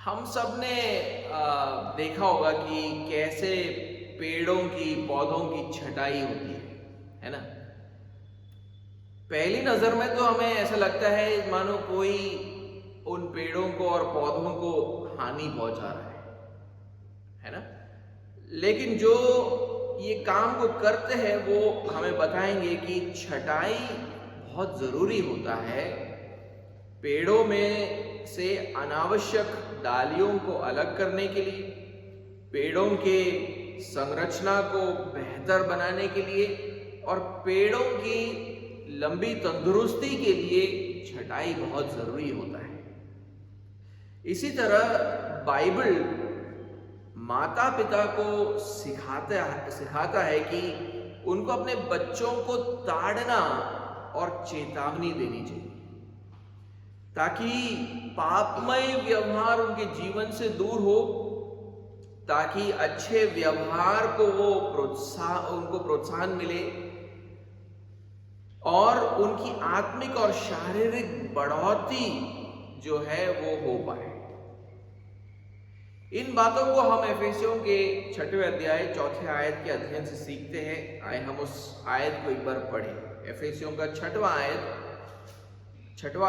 हम सब ने देखा होगा कि कैसे पेड़ों की पौधों की छटाई होती है ना। पहली नजर में तो हमें ऐसा लगता है मानो कोई उन पेड़ों को और पौधों को हानि पहुंचा रहा है ना। लेकिन जो ये काम को करते हैं वो हमें बताएंगे कि छटाई बहुत जरूरी होता है। पेड़ों में से अनावश्यक डालियों को अलग करने के लिए, पेड़ों के संरचना को बेहतर बनाने के लिए और पेड़ों की लंबी तंदुरुस्ती के लिए छटाई बहुत जरूरी होता है। इसी तरह बाइबल माता पिता को सिखाता है कि उनको अपने बच्चों को ताड़ना और चेतावनी देनी चाहिए ताकि पापमय व्यवहार उनके जीवन से दूर हो, ताकि अच्छे व्यवहार को उनको प्रोत्साहन मिले और उनकी आत्मिक और शारीरिक बढ़ोतरी जो है वो हो पाए। इन बातों को हम एफेसियों के 6वें अध्याय 4थे आयत के अध्ययन से सीखते हैं। आए हम उस आयत को एक बार पढ़ें। एफेसियों का 6वां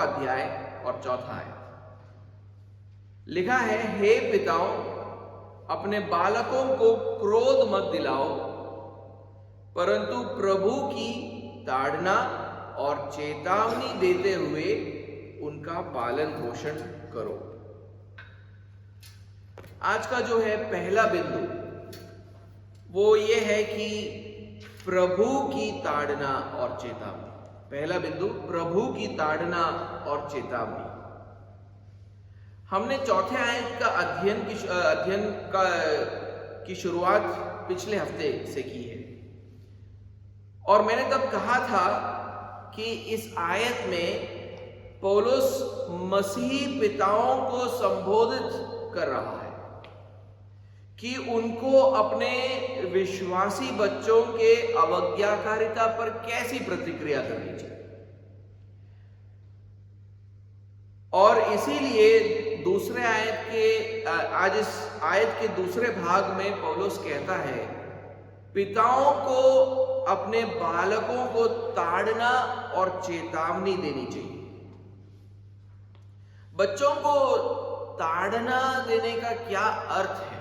अध्याय और 4था आयत लिखा है, हे पिताओं, अपने बालकों को क्रोध मत दिलाओ, परंतु प्रभु की ताड़ना और चेतावनी देते हुए उनका पालन पोषण करो। आज का जो है पहला बिंदु वो ये है कि प्रभु की ताड़ना और चेतावनी। पहला बिंदु, प्रभु की ताड़ना और चेतावनी। हमने 4थे आयत का अध्ययन की शुरुआत पिछले हफ्ते से की है और मैंने तब कहा था कि इस आयत में पौलुस मसीही पिताओं को संबोधित कर रहा है कि उनको अपने विश्वासी बच्चों के अवज्ञाकारिता पर कैसी प्रतिक्रिया करनी चाहिए। और इसीलिए दूसरे आज इस आयत के दूसरे भाग में पौलुस कहता है, पिताओं को अपने बालकों को ताड़ना और चेतावनी देनी चाहिए। बच्चों को ताड़ना देने का क्या अर्थ है?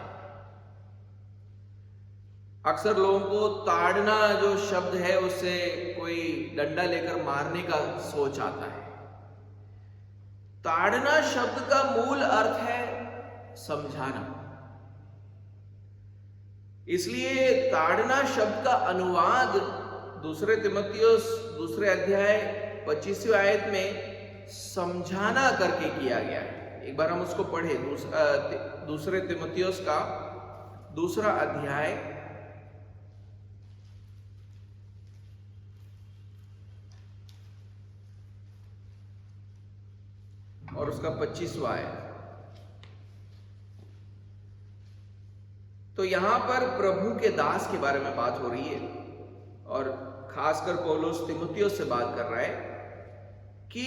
अक्सर लोगों को ताड़ना जो शब्द है उससे कोई डंडा लेकर मारने का सोच आता है। ताड़ना शब्द का मूल अर्थ है समझाना। इसलिए ताड़ना शब्द का अनुवाद 2 तिमुथियुस 2 अध्याय 25वें आयत में समझाना करके किया गया है। एक बार हम उसको पढ़े। 2 तिमुथियुस का 2 अध्याय और उसका 25वां आयत। तो यहां पर प्रभु के दास के बारे में बात हो रही है और खासकर पौलुस तिमुथियुस से बात कर रहा है कि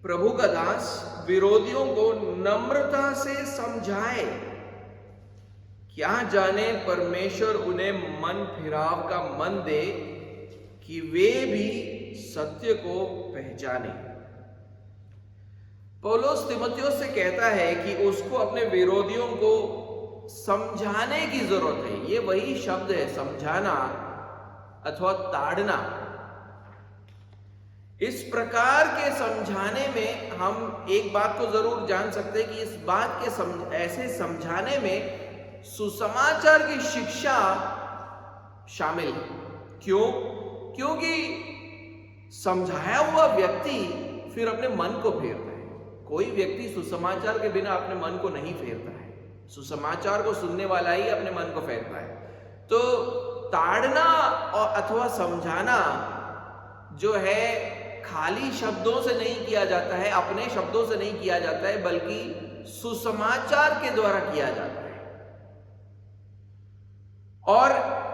प्रभु का दास विरोधियों को नम्रता से समझाए, क्या जाने परमेश्वर उन्हें मन फिराव का मन दे कि वे भी सत्य को पहचाने। पौलुस तिमुथियुस से कहता है कि उसको अपने विरोधियों को समझाने की जरूरत है। ये वही शब्द है, समझाना अथवा ताड़ना। इस प्रकार के समझाने में हम एक बात को जरूर जान सकते हैं कि इस बात के ऐसे समझाने में सुसमाचार की शिक्षा शामिल है। क्यों? क्योंकि समझाया हुआ व्यक्ति फिर अपने मन को फेरता है। कोई व्यक्ति सुसमाचार के बिना अपने मन को नहीं फेरता है। सुसमाचार को सुनने वाला ही अपने मन को फेरता है। तो ताड़ना और अथवा समझाना जो है खाली शब्दों से नहीं किया जाता है, अपने शब्दों से नहीं किया जाता है, बल्कि सुसमाचार के द्वारा किया जाता है। और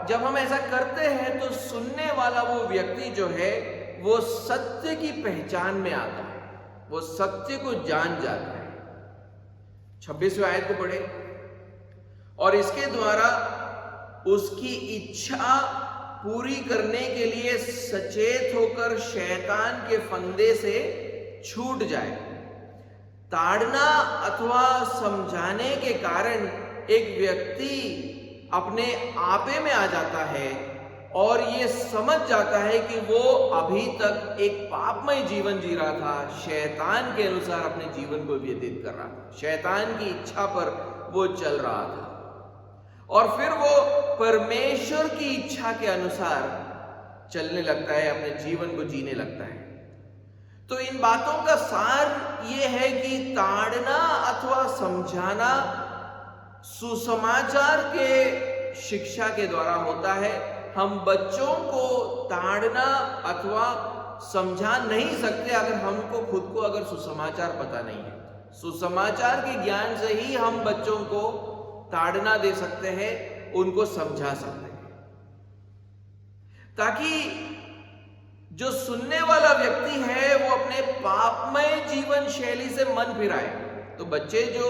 जब हम ऐसा करते हैं तो सुनने वाला वो व्यक्ति जो है वो सत्य की पहचान में आता है, वो सत्य को जान जाता है। 26वें आयत को पढ़े, और इसके द्वारा उसकी इच्छा पूरी करने के लिए सचेत होकर शैतान के फंदे से छूट जाए। ताड़ना अथवा समझाने के कारण एक व्यक्ति अपने आपे में आ जाता है और ये समझ जाता है कि वो अभी तक एक पापमय जीवन जी रहा था, शैतान के अनुसार अपने जीवन को व्यतीत कर रहा था, शैतान की इच्छा पर वो चल रहा था, और फिर वो परमेश्वर की इच्छा के अनुसार चलने लगता है, अपने जीवन को जीने लगता है। तो इन बातों का सार ये है कि ताड़ना अथवा समझाना सुसमाचार के शिक्षा के द्वारा होता है। हम बच्चों को ताड़ना अथवा समझा नहीं सकते अगर हमको खुद को अगर सुसमाचार पता नहीं है। सुसमाचार के ज्ञान से ही हम बच्चों को ताड़ना दे सकते हैं, उनको समझा सकते हैं, ताकि जो सुनने वाला व्यक्ति है वो अपने पापमय जीवन शैली से मन फिराए। तो बच्चे जो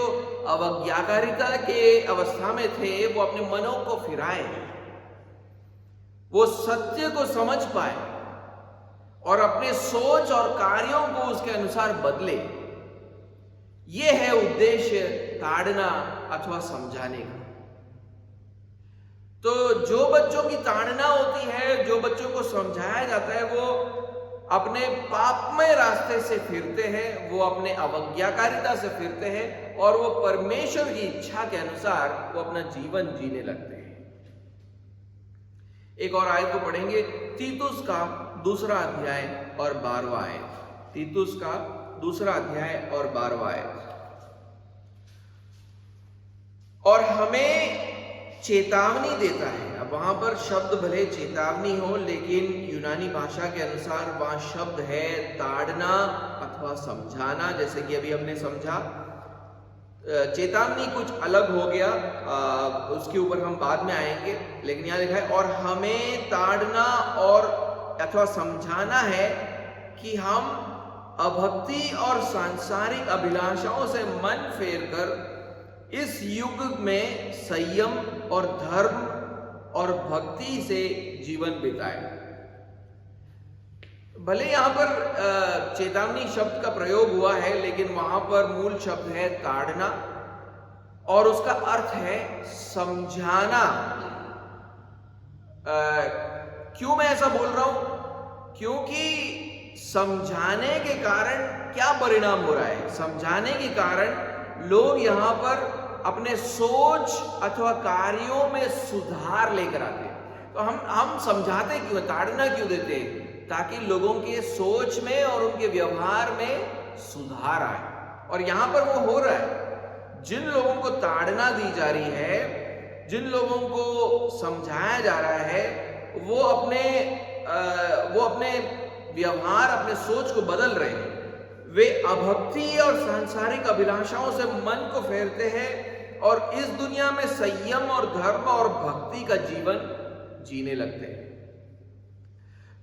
अवज्ञाकारिता के अवस्था में थे वो अपने मनों को फिराए, वो सत्य को समझ पाए और अपने सोच और कार्यों को उसके अनुसार बदले। ये है उद्देश्य ताड़ना अथवा समझाने का। तो जो बच्चों की ताड़ना होती है, जो बच्चों को समझाया जाता है, वो अपने पापमय रास्ते से फिरते हैं, वो अपने अवज्ञाकारिता से फिरते हैं और वो परमेश्वर की इच्छा के अनुसार वो अपना जीवन जीने लगते हैं। एक और आयत को पढ़ेंगे, तीतुस का 2 अध्याय और 12वां आयत। तीतुस का 2 अध्याय और 12वां आयत। और हमें चेतावनी देता है। अब वहां पर शब्द भले चेतावनी हो, लेकिन यूनानी भाषा के अनुसार वहां शब्द है ताड़ना अथवा समझाना, जैसे कि अभी हमने समझा। चेतावनी कुछ अलग हो गया, उसके ऊपर हम बाद में आएंगे, लेकिन यहां लिखा है और हमें ताड़ना और अथवा समझाना है कि हम अभक्ति और सांसारिक अभिलाषाओं से मन फेरकर इस युग में संयम और धर्म और भक्ति से जीवन बिताए। भले यहां पर चेतावनी शब्द का प्रयोग हुआ है, लेकिन वहां पर मूल शब्द है ताड़ना और उसका अर्थ है समझाना। क्यों मैं ऐसा बोल रहा हूं? क्योंकि समझाने के कारण क्या परिणाम हो रहा है? समझाने के कारण लोग यहां पर अपने सोच अथवा कार्यों में सुधार लेकर आते हैं। तो हम समझाते क्यों, ताड़ना क्यों देते हैं? ताकि लोगों के सोच में और उनके व्यवहार में सुधार आए। और यहां पर वो हो रहा है। जिन लोगों को ताड़ना दी जा रही है, जिन लोगों को समझाया जा रहा है, वो अपने व्यवहार, अपने सोच को बदल रहे हैं। वे अभक्ति और सांसारिक अभिलाषाओं से मन को फेरते हैं और इस दुनिया में संयम और धर्म और भक्ति का जीवन जीने लगते हैं।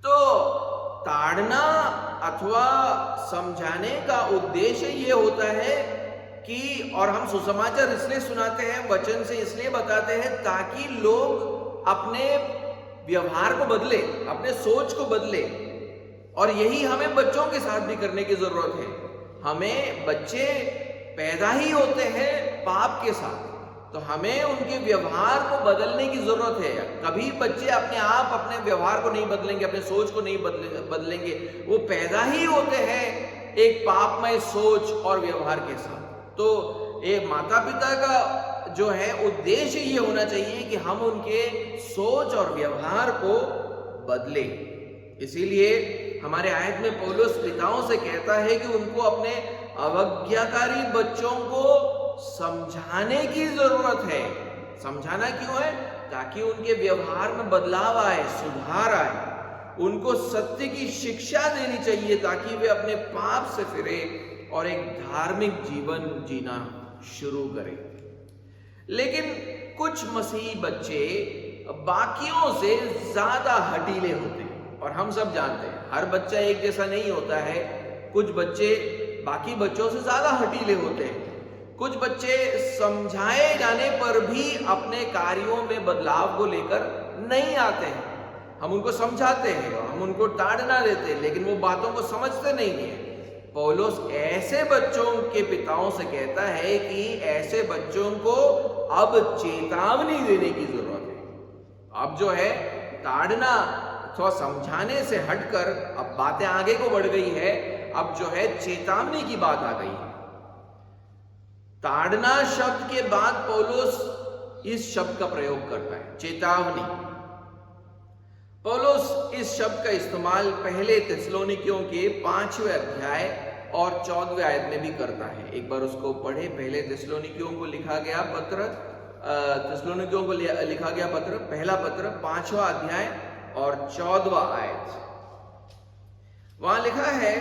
तो ताड़ना अथवा समझाने का उद्देश्य ये होता है कि, और हम सुसमाचार इसलिए सुनाते हैं, वचन से इसलिए बताते हैं, ताकि लोग अपने व्यवहार को बदले, अपने सोच को बदले। और यही हमें बच्चों के साथ भी करने की जरूरत है। हमें बच्चे पैदा ही होते हैं पाप के साथ, तो हमें उनके व्यवहार को बदलने की जरूरत है। कभी बच्चे अपने आप अपने व्यवहार को नहीं बदलेंगे, अपने सोच को नहीं बदलेंगे। वो पैदा ही होते हैं एक पापमय सोच और व्यवहार के साथ। तो एक माता पिता का जो है उद्देश्य ये होना चाहिए कि हम उनके सोच और व्यवहार को बदलें। इसीलिए हमारे आयत में पौलुस पिताओं से कहता है कि उनको अपने अवज्ञाकारी बच्चों को समझाने की जरूरत है। समझाना क्यों है? ताकि उनके व्यवहार में बदलाव आए, सुधार आए। उनको सत्य की शिक्षा देनी चाहिए ताकि वे अपने पाप से फिरे और एक धार्मिक जीवन जीना शुरू करें। लेकिन कुछ मसीही बच्चे बाकियों से ज्यादा हठीले होते हैं, और हम सब जानते हैं हर बच्चा एक जैसा नहीं होता है। कुछ बच्चे बाकी बच्चों से ज्यादा हठीले होते हैं। कुछ बच्चे समझाए जाने पर भी अपने कार्यों में बदलाव को लेकर नहीं आते हैं। हम उनको समझाते हैं, हम उनको ताड़ना देते हैं, लेकिन वो बातों को समझते नहीं है। पौलुस ऐसे बच्चों के पिताओं से कहता है कि ऐसे बच्चों को अब चेतावनी देने की जरूरत है। अब जो है ताड़ना अथवा समझाने से हटकर अब बातें आगे को बढ़ गई है, अब जो है चेतावनी की बात आ गई है। ताड़ना शब्द के बाद पौलुस इस शब्द का प्रयोग करता है, चेतावनी। पौलुस इस शब्द का इस्तेमाल पहले थिस्सलुनीकियों के 5वें अध्याय और 14वें आयत में भी करता है। एक बार उसको पढ़े। पहले थिस्सलुनीकियों को लिखा गया पत्र, थिस्सलुनीकियों को लिखा गया पत्र, पहला पत्र 5वां अध्याय और 14वां आयत। वहां लिखा है,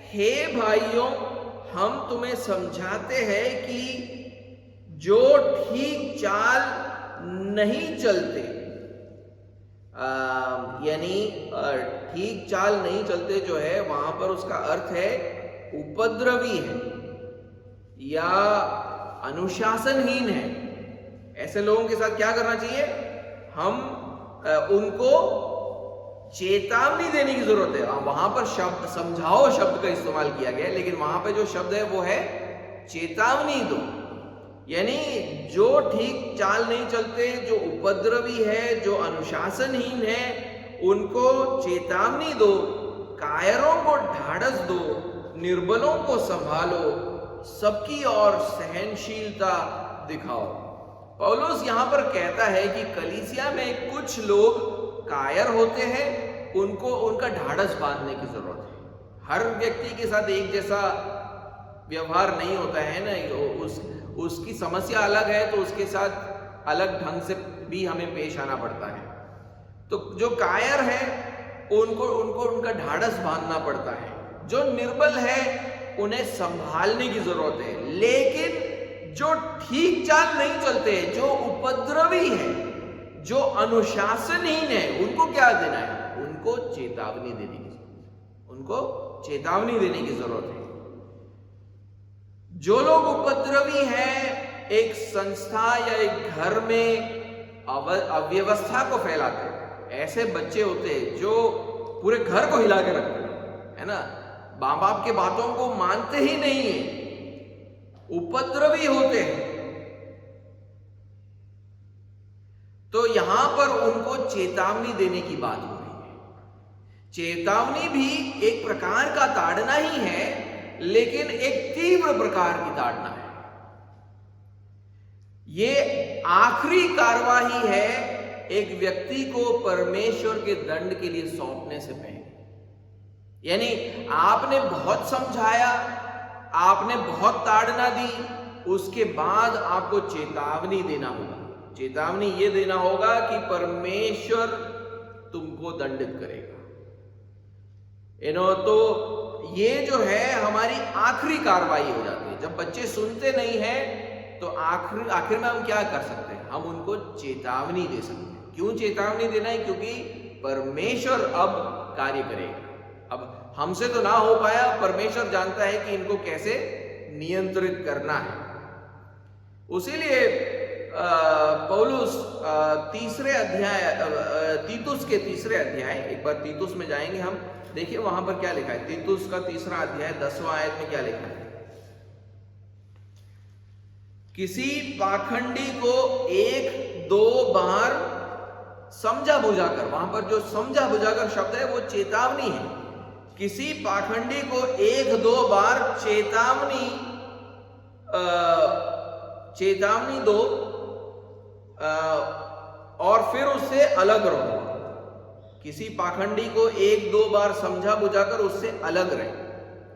हे भाइयों, हम तुम्हें समझाते हैं कि जो ठीक चाल नहीं चलते, यानी ठीक चाल नहीं चलते जो है वहां पर उसका अर्थ है उपद्रवी है या अनुशासनहीन है। ऐसे लोगों के साथ क्या करना चाहिए? हम उनको चेतावनी देने की जरूरत है। वहां पर शब्द समझाओ शब्द का इस्तेमाल किया गया है, लेकिन वहां पर जो शब्द है वो है चेतावनी दो। यानी जो ठीक चाल नहीं चलते, जो उपद्रवी है, जो अनुशासनहीन है, उनको चेतावनी दो, कायरों को ढाढ़स दो, निर्बलों को संभालो, सबकी ओर सहनशीलता दिखाओ। पौलुस यहां पर कहता है कि कलीसिया में कुछ लोग कायर होते हैं, उनको उनका ढाढ़स बांधने की जरूरत है। हर व्यक्ति के साथ एक जैसा व्यवहार नहीं होता है ना, उसकी समस्या अलग है तो उसके साथ अलग ढंग से भी हमें पेश आना पड़ता है। तो जो कायर है उनको उनका ढाढ़स बांधना पड़ता है। जो निर्बल है उन्हें संभालने की जरूरत है। लेकिन जो ठीक चाल नहीं चलते, जो उपद्रवी है, जो अनुशासनहीन है, उनको क्या देना है? उनको चेतावनी देने की जरूरत है। उनको चेतावनी देने की जरूरत है। जो लोग उपद्रवी हैं, एक संस्था या एक घर में अव्यवस्था को फैलाते हैं, ऐसे बच्चे होते हैं जो पूरे घर को हिला के रखते हैं, है ना, मां बाप के बातों को मानते ही नहीं है, उपद्रवी होते हैं। तो यहां पर उनको चेतावनी देने की बात हो रही है। चेतावनी भी एक प्रकार का ताड़ना ही है, लेकिन एक तीव्र प्रकार की ताड़ना है। ये आखिरी कार्यवाही है एक व्यक्ति को परमेश्वर के दंड के लिए सौंपने से पहले। यानी आपने बहुत समझाया, आपने बहुत ताड़ना दी, उसके बाद आपको चेतावनी देना होगा। चेतावनी ये देना होगा कि परमेश्वर तुमको दंडित करेगा। तो ये जो है हमारी आखिरी कार्रवाई हो जाती है। जब बच्चे सुनते नहीं हैं तो आखिर में हम क्या कर सकते हैं? हम उनको चेतावनी दे सकते हैं। क्यों चेतावनी देना है? क्योंकि परमेश्वर अब कार्य करेगा। अब हमसे तो ना हो पाया, परमेश्वर जानता है कि इनको कैसे नियंत्रित करना है। उसीलिए पौलुस तीसरे अध्याय, तीतुस के तीसरे अध्याय, एक बार तीतुस में जाएंगे हम, देखिए वहां पर क्या लिखा है। तीतुस का तीसरा अध्याय 10वां आयत में क्या लिखा है? किसी पाखंडी को एक दो बार समझा बुझाकर, वहां पर जो समझा बुझाकर शब्द है वो चेतावनी है। किसी पाखंडी को एक दो बार चेतावनी दो और फिर उससे अलग रहो। किसी पाखंडी को एक दो बार समझा बुझाकर उससे अलग रहे,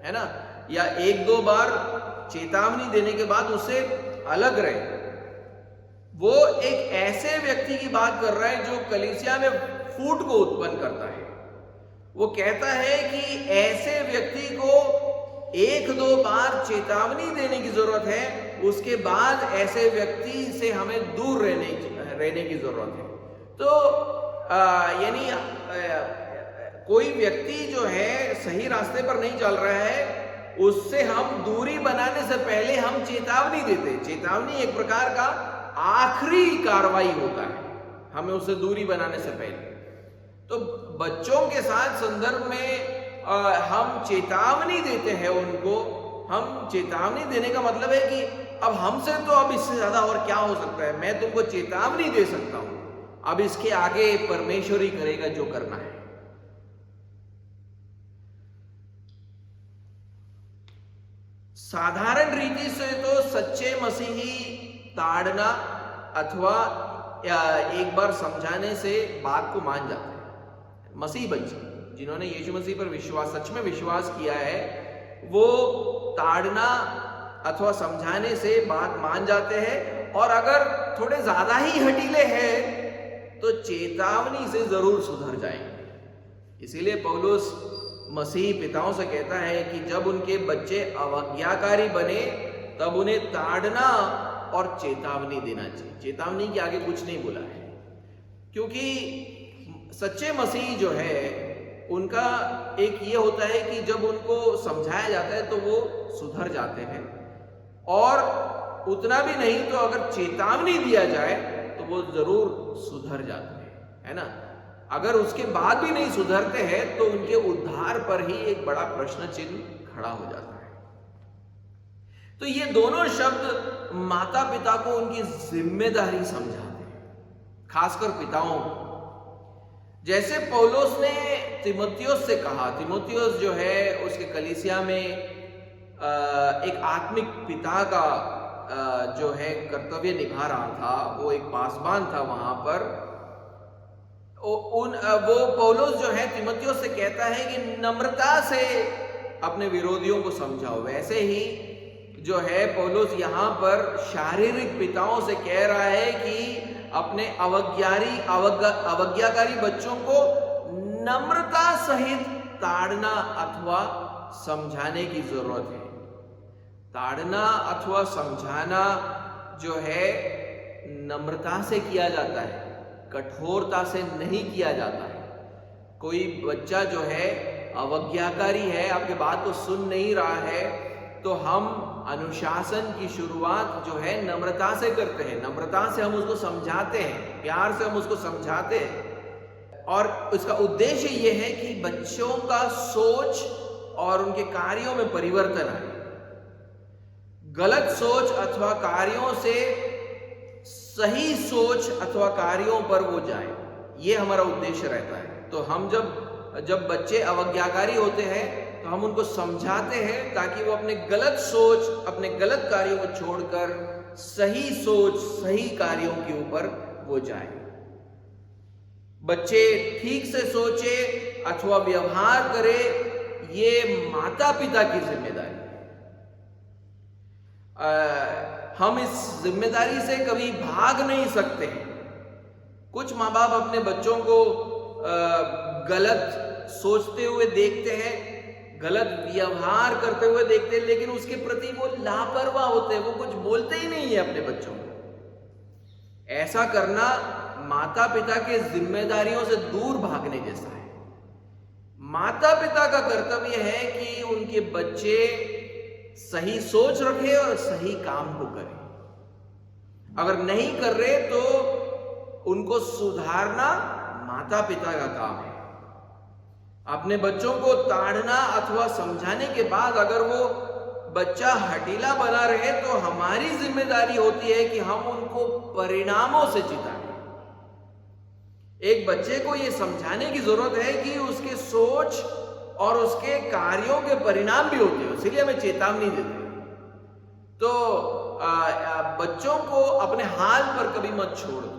है ना, या एक दो बार चेतावनी देने के बाद उससे अलग रहे। वो एक ऐसे व्यक्ति की बात कर रहा है जो कलीसिया में फूट को उत्पन्न करता है। वो कहता है कि ऐसे व्यक्ति को एक दो बार चेतावनी देने की जरूरत है, उसके बाद ऐसे व्यक्ति से हमें दूर रहने की जरूरत है। तो यानी कोई व्यक्ति जो है सही रास्ते पर नहीं चल रहा है, उससे हम दूरी बनाने से पहले हम चेतावनी देते। चेतावनी एक प्रकार का आखिरी कार्रवाई होता है हमें उससे दूरी बनाने से पहले। तो बच्चों के साथ संदर्भ में हम चेतावनी देते हैं उनको। हम चेतावनी देने का मतलब है कि अब हमसे तो अब इससे ज्यादा और क्या हो सकता है, मैं तुमको चेतावनी दे सकता हूं, अब इसके आगे परमेश्वर ही करेगा जो करना है। साधारण रीति से तो सच्चे मसीही ताड़ना अथवा एक बार समझाने से बात को मान जाते हैं। मसीह बच्चे जिन्होंने यीशु मसीह पर विश्वास, सच में विश्वास किया है, वो ताड़ना अथवा समझाने से बात मान जाते हैं। और अगर थोड़े ज्यादा ही हठीले हैं तो चेतावनी से जरूर सुधर जाएंगे। इसीलिए पौलुस मसीह पिताओं से कहता है कि जब उनके बच्चे अवज्ञाकारी बने तब उन्हें ताड़ना और चेतावनी देना चाहिए। चेतावनी के आगे कुछ नहीं बोला है, क्योंकि सच्चे मसीह जो है उनका एक ये होता है कि जब उनको समझाया जाता है तो वो सुधर जाते हैं, और उतना भी नहीं तो अगर चेतावनी दिया जाए तो वो जरूर सुधर जाते हैं, है ना। अगर उसके बाद भी नहीं सुधरते हैं तो उनके उद्धार पर ही एक बड़ा प्रश्न चिन्ह खड़ा हो जाता है। तो ये दोनों शब्द माता पिता को उनकी जिम्मेदारी समझाते हैं, खासकर पिताओं को। जैसे पौलुस ने तीमुथियुस से कहा, तीमुथियुस जो है उसके कलीसिया में एक आत्मिक पिता का जो है कर्तव्य निभा रहा था, वो एक पासबान था वहां पर। वो पौलुस जो है तीमुथियुस से कहता है कि नम्रता से अपने विरोधियों को समझाओ। वैसे ही जो है पौलुस यहाँ पर शारीरिक पिताओं से कह रहा है कि अपने अवज्ञाकारी बच्चों को नम्रता सहित ताड़ना अथवा समझाने की जरूरत है। ताड़ना अथवा समझाना जो है नम्रता से किया जाता है, कठोरता से नहीं किया जाता है। कोई बच्चा जो है अवज्ञाकारी है, आपके बात को सुन नहीं रहा है, तो हम अनुशासन की शुरुआत जो है नम्रता से करते हैं। नम्रता से हम उसको समझाते हैं, प्यार से हम उसको समझाते हैं, और उसका उद्देश्य यह है कि बच्चों का सोच और उनके कार्यों में परिवर्तन आए। गलत सोच अथवा कार्यों से सही सोच अथवा कार्यों पर वो जाए, ये हमारा उद्देश्य रहता है। तो हम जब बच्चे अवज्ञाकारी होते हैं तो हम उनको समझाते हैं ताकि वो अपने गलत सोच, अपने गलत कार्यों को छोड़कर सही सोच, सही कार्यों के ऊपर वो जाए। बच्चे ठीक से सोचे अथवा व्यवहार करे, ये माता पिता की जिम्मेदारी है। हम इस जिम्मेदारी से कभी भाग नहीं सकते हैं। कुछ माँ बाप अपने बच्चों को गलत सोचते हुए देखते हैं, गलत व्यवहार करते हुए देखते हैं, लेकिन उसके प्रति वो लापरवाह होते हैं, वो कुछ बोलते ही नहीं है अपने बच्चों को। ऐसा करना माता पिता के जिम्मेदारियों से दूर भागने जैसा है। माता पिता का कर्तव्य है कि उनके बच्चे सही सोच रखे और सही काम को करें। अगर नहीं कर रहे तो उनको सुधारना माता पिता का काम है। अपने बच्चों को ताड़ना अथवा समझाने के बाद अगर वो बच्चा हठीला बना रहे तो हमारी जिम्मेदारी होती है कि हम उनको परिणामों से जिताएं। एक बच्चे को ये समझाने की जरूरत है कि उसके सोच और उसके कार्यों के परिणाम भी होते हैं, इसलिए हमें चेतावनी देते हैं। तो बच्चों को अपने हाल पर कभी मत छोड़ दो।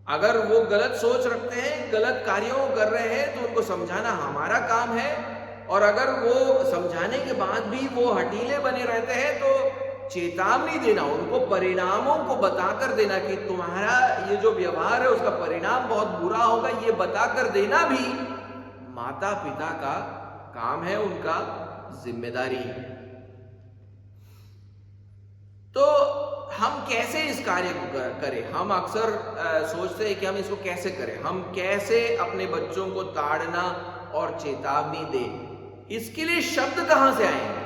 अगर वो गलत सोच रखते हैं, गलत कार्यों कर रहे हैं, तो उनको समझाना हमारा काम है। और अगर वो समझाने के बाद भी वो हठीले बने रहते हैं तो चेतावनी देना, उनको परिणामों को बताकर देना कि तुम्हारा ये जो व्यवहार है उसका परिणाम बहुत बुरा होगा, ये बताकर देना भी माता पिता का काम है, उनका जिम्मेदारी है। तो हम कैसे इस कार्य को करें? हम अक्सर सोचते हैं कि हम इसको कैसे करें, हम कैसे अपने बच्चों को ताड़ना और चेतावनी दें। इसके लिए शब्द कहां से आएंगे?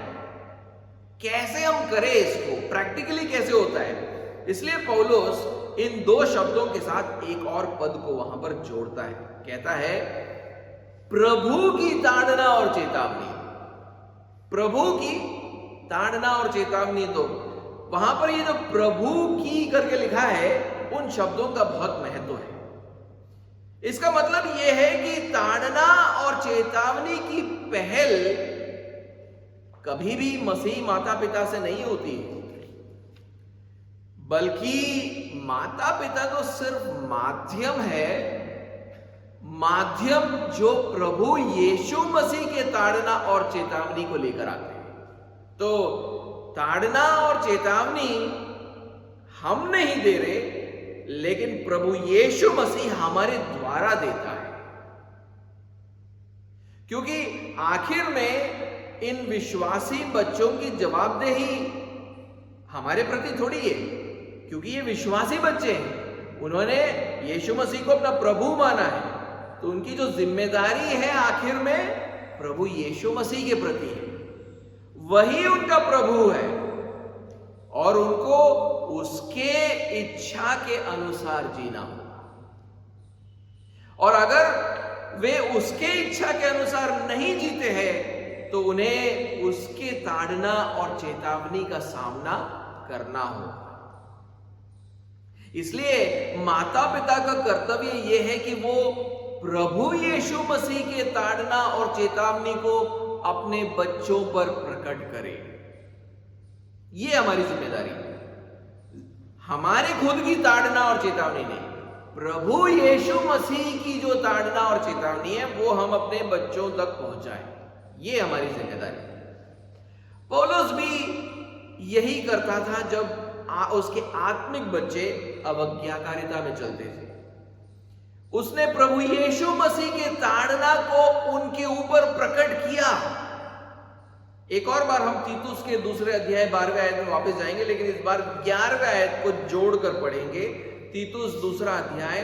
कैसे हम करें इसको, प्रैक्टिकली कैसे होता है। इसलिए पौलुस इन दो शब्दों के साथ एक और पद को वहां पर जोड़ता है, कहता है प्रभु की ताड़ना और चेतावनी। प्रभु की ताड़ना और चेतावनी, तो वहां पर ये जो प्रभु की करके लिखा है, उन शब्दों का बहुत महत्व है। इसका मतलब यह है कि ताड़ना और चेतावनी की पहल कभी भी मसीह माता पिता से नहीं होती है, बल्कि माता पिता तो सिर्फ माध्यम है, माध्यम जो प्रभु यीशु मसीह के ताड़ना और चेतावनी को लेकर आते हैं। तो ताड़ना और चेतावनी हम नहीं दे रहे, लेकिन प्रभु यीशु मसीह हमारे द्वारा देता है, क्योंकि आखिर में इन विश्वासी बच्चों की जवाबदेही हमारे प्रति थोड़ी है, क्योंकि ये विश्वासी बच्चे हैं, उन्होंने यीशु मसीह को अपना प्रभु माना है, तो उनकी जो जिम्मेदारी है आखिर में प्रभु यीशु मसीह के प्रति है। वही उनका प्रभु है और उनको उसके इच्छा के अनुसार जीना होगा। और अगर वे उसके इच्छा के अनुसार नहीं जीते हैं, तो उन्हें उसके ताड़ना और चेतावनी का सामना करना होगा। इसलिए माता पिता का कर्तव्य यह है कि वो प्रभु यीशु मसीह के ताड़ना और चेतावनी को अपने बच्चों पर प्रकट करे। ये हमारी जिम्मेदारी है, हमारे खुद की ताड़ना और चेतावनी नहीं, प्रभु यीशु मसीह की जो ताड़ना और चेतावनी है वो हम अपने बच्चों तक पहुंचाएं। ये हमारी जिम्मेदारी है। पौलुस भी यही करता था जब उसके आत्मिक बच्चे अवज्ञाकारिता में चलते थे। उसने प्रभु यीशु मसीह के ताड़ना को उनके ऊपर प्रकट किया। एक और बार हम तीतुस के दूसरे अध्याय 12वें आयत में वापस जाएंगे, लेकिन इस बार 11वें आयत को जोड़कर पढ़ेंगे। तीतुस दूसरा अध्याय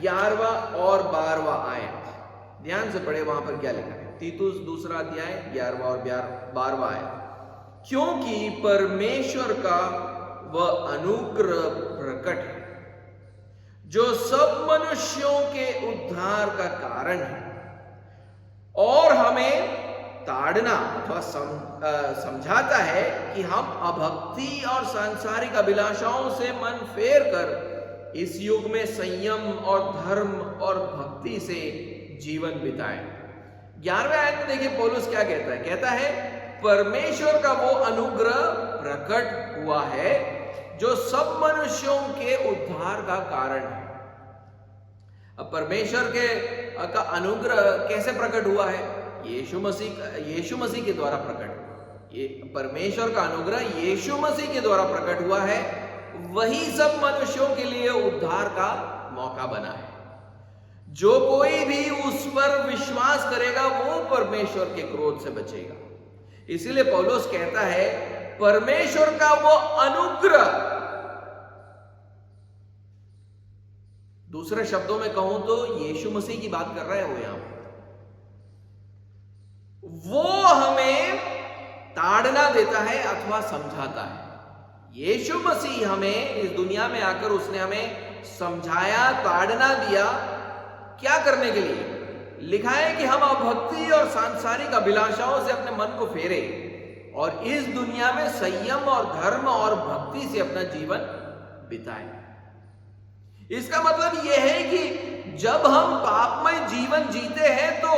11वां और 12वां आयत, ध्यान से पढ़े वहां पर क्या लिखा है। तीतुस दूसरा अध्याय 11वां और 12वां आयत। क्योंकि परमेश्वर का वह अनुग्रह प्रकट है जो सब मनुष्यों के उद्धार का कारण है, और हमें ताड़ना अथवा समझाता है कि हम अभक्ति और सांसारिक अभिलाषाओं से मन फेर कर इस युग में संयम और धर्म और भक्ति से जीवन बिताएं। 11वें आयत में देखिए पौलुस क्या कहता है। कहता है परमेश्वर का वो अनुग्रह प्रकट हुआ है जो सब मनुष्यों के उद्धार का कारण है। अब परमेश्वर के का अनुग्रह कैसे प्रकट हुआ है? यीशु मसीह के द्वारा प्रकट हुआ। ये परमेश्वर का अनुग्रह यीशु मसीह के द्वारा प्रकट हुआ है, वही सब मनुष्यों के लिए उद्धार का मौका बना है। जो कोई भी उस पर विश्वास करेगा वो परमेश्वर के क्रोध से बचेगा। इसीलिए पौलुस कहता है परमेश्वर का वो अनुग्रह, दूसरे शब्दों में कहूं तो यीशु मसीह की बात कर रहे हो यहां, वो हमें ताड़ना देता है अथवा समझाता है। यीशु मसीह हमें इस दुनिया में आकर उसने हमें समझाया, ताड़ना दिया। क्या करने के लिए? लिखा है कि हम अभक्ति और सांसारिक अभिलाषाओं से अपने मन को फेरे और इस दुनिया में संयम और धर्म और भक्ति से अपना जीवन बिताएं। इसका मतलब यह है कि जब हम पापमय जीवन जीते हैं तो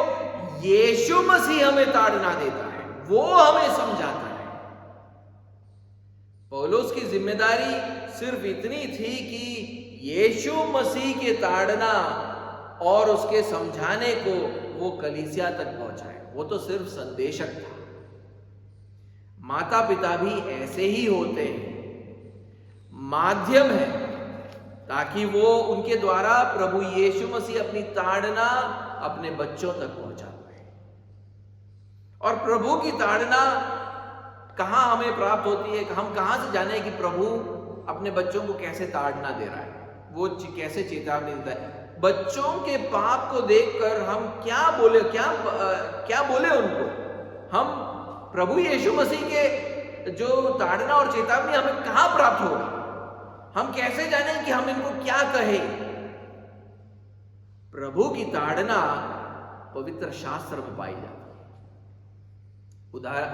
यीशु मसीह हमें ताड़ना देता है, वो हमें समझाता है। पौलुस की जिम्मेदारी सिर्फ इतनी थी कि यीशु मसीह के ताड़ना और उसके समझाने को वो कलीसिया तक पहुंचाए। वो तो सिर्फ संदेशक था। माता पिता भी ऐसे ही होते हैं, माध्यम है, ताकि वो उनके द्वारा प्रभु यीशु मसीह अपनी ताड़ना अपने बच्चों तक पहुंचा पाए। और प्रभु की ताड़ना कहां हमें प्राप्त होती है? हम कहां से जाने कि प्रभु अपने बच्चों को कैसे ताड़ना दे रहा है, वो कैसे चेतावनी देता है? बच्चों के पाप को देखकर हम क्या बोले उनको? हम प्रभु यीशु मसीह के जो ताड़ना और चेतावनी हमें कहां प्राप्त होगा? हम कैसे जानें कि हम इनको क्या कहें? प्रभु की ताड़ना पवित्र शास्त्र में पाई जाती है।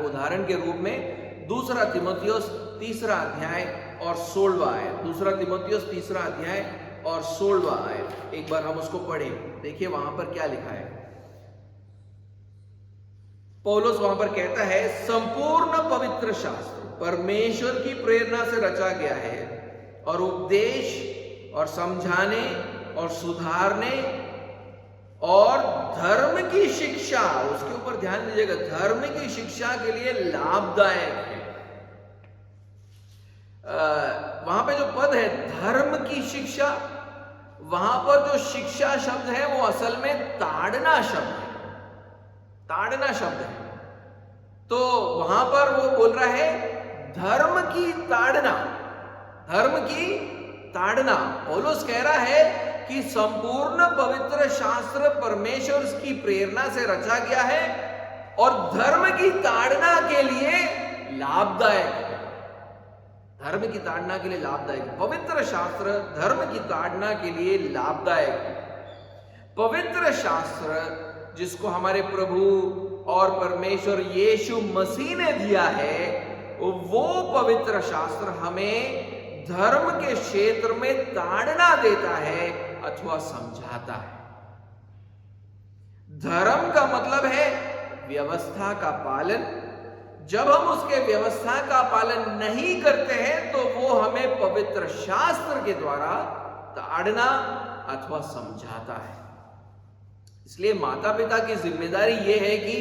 उदाहरण के रूप में 2 तीमुथियुस 3 अध्याय और 16वां आयत। 2 तीमुथियुस 3 अध्याय और 16वां आयत, एक बार हम उसको पढ़ें। देखिए वहां पर क्या लिखा है। पौलुस वहां पर कहता है, संपूर्ण पवित्र शास्त्र परमेश्वर की प्रेरणा से रचा गया है और उपदेश और समझाने और सुधारने और धर्म की शिक्षा, उसके ऊपर ध्यान दीजिएगा, धर्म की शिक्षा के लिए लाभदायक है। वहां पे जो पद है धर्म की शिक्षा, वहां पर जो शिक्षा शब्द है वो असल में ताड़ना शब्द है। ताड़ना शब्द है। तो वहां पर वो बोल रहा है धर्म की ताड़ना, धर्म की ताड़ना। पौलुस कह रहा है कि संपूर्ण पवित्र शास्त्र परमेश्वर की प्रेरणा से रचा गया है और धर्म की ताड़ना के लिए लाभदायक है। धर्म की ताड़ना के लिए लाभदायक है। पवित्र शास्त्र धर्म की ताड़ना के लिए लाभदायक है। पवित्र शास्त्र जिसको हमारे प्रभु और परमेश्वर यीशु मसीह ने दिया है, वो पवित्र शास्त्र हमें धर्म के क्षेत्र में ताड़ना देता है अथवा समझाता है। धर्म का मतलब है व्यवस्था का पालन। जब हम उसके व्यवस्था का पालन नहीं करते हैं तो वो हमें पवित्र शास्त्र के द्वारा ताड़ना अथवा समझाता है। इसलिए माता पिता की जिम्मेदारी यह है कि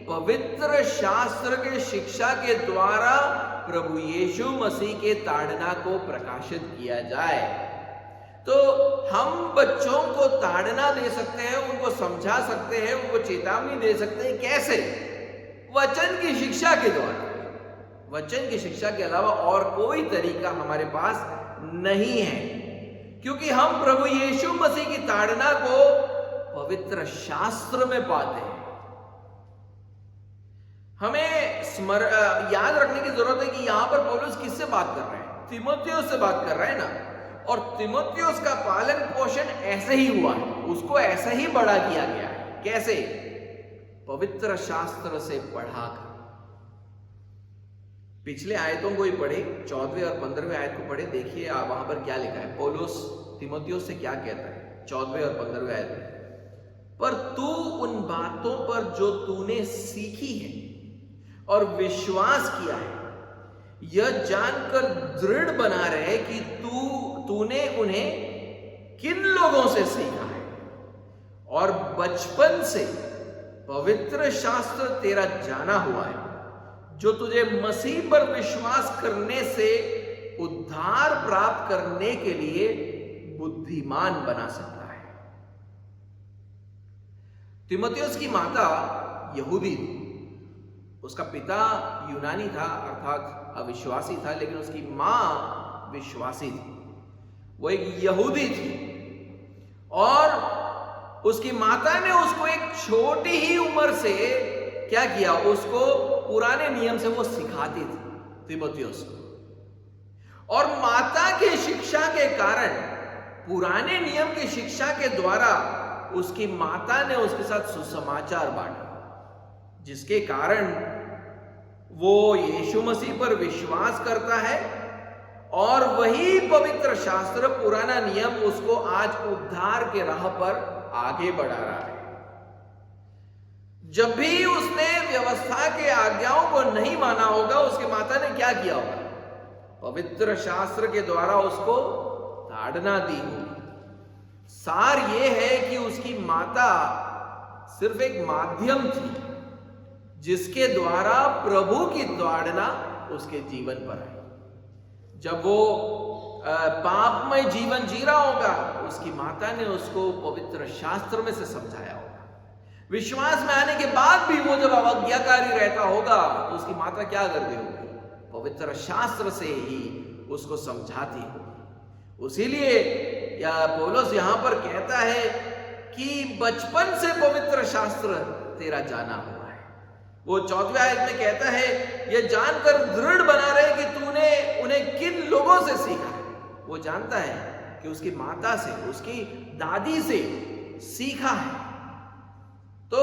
पवित्र शास्त्र के शिक्षा के द्वारा प्रभु यीशु मसीह के ताड़ना को प्रकाशित किया जाए। तो हम बच्चों को ताड़ना दे सकते हैं, उनको समझा सकते हैं, उनको चेतावनी दे सकते हैं। कैसे? वचन की शिक्षा के द्वारा। वचन की शिक्षा के अलावा और कोई तरीका हमारे पास नहीं है, क्योंकि हम प्रभु यीशु मसीह की ताड़ना को पवित्र शास्त्र में पाते हैं। हमें याद रखने की जरूरत है कि यहां पर पौलुस किससे बात कर रहे हैं? तीमुथियुस से बात कर रहे हैं ना। और तीमुथियुस का पालन पोषण ऐसे ही हुआ है, उसको ऐसे ही बड़ा किया गया है। कैसे? पवित्र शास्त्र से पढ़ाकर। पिछले आयतों को ही पढ़े, 14वें और 15वें आयत को पढ़े। देखिए वहां पर क्या लिखा है। पौलुस तीमुथियुस से क्या कहता है 14वें और 15वें आयत में? पर तू उन बातों पर जो तूने सीखी है और विश्वास किया है, यह जानकर दृढ़ बना रहे कि तूने उन्हें किन लोगों से सीखा है और बचपन से पवित्र शास्त्र तेरा जाना हुआ है, जो तुझे मसीह पर विश्वास करने से उद्धार प्राप्त करने के लिए बुद्धिमान बना सकता है। तीमुथियुस की माता यहूदी थी, उसका पिता यूनानी था अर्थात अविश्वासी था, लेकिन उसकी मां विश्वासी थी। वो एक यहूदी थी और उसकी माता ने उसको एक छोटी ही उम्र से क्या किया, उसको पुराने नियम से वो सिखाती थी तीमुथियुस को। और माता की शिक्षा के कारण, पुराने नियम की शिक्षा के द्वारा उसकी माता ने उसके साथ सुसमाचार बांटा, जिसके कारण वो यीशु मसीह पर विश्वास करता है और वही पवित्र शास्त्र, पुराना नियम उसको आज उद्धार के राह पर आगे बढ़ा रहा है। जब भी उसने व्यवस्था के आज्ञाओं को नहीं माना होगा, उसकी माता ने क्या किया होगा? पवित्र शास्त्र के द्वारा उसको ताड़ना दी होगी। सार यह है कि उसकी माता सिर्फ एक माध्यम थी जिसके द्वारा प्रभु की ताड़ना उसके जीवन पर आई। जब वो पापमय जीवन जी रहा होगा, उसकी माता ने उसको पवित्र शास्त्र में से समझाया होगा। विश्वास में आने के बाद भी वो जब अवज्ञाकारी रहता होगा तो उसकी माता क्या करती होगी? पवित्र शास्त्र से ही उसको समझाती होगी। उसीलिए पौलुस यहां पर कहता है कि बचपन से पवित्र शास्त्र तेरा जाना हुआ है। वो 4वीं आयत में कहता है, यह जानकर दृढ़ बना रहे कि तूने उन्हें किन लोगों से सीखा है। वो जानता है कि उसकी माता से, उसकी दादी से सीखा है। तो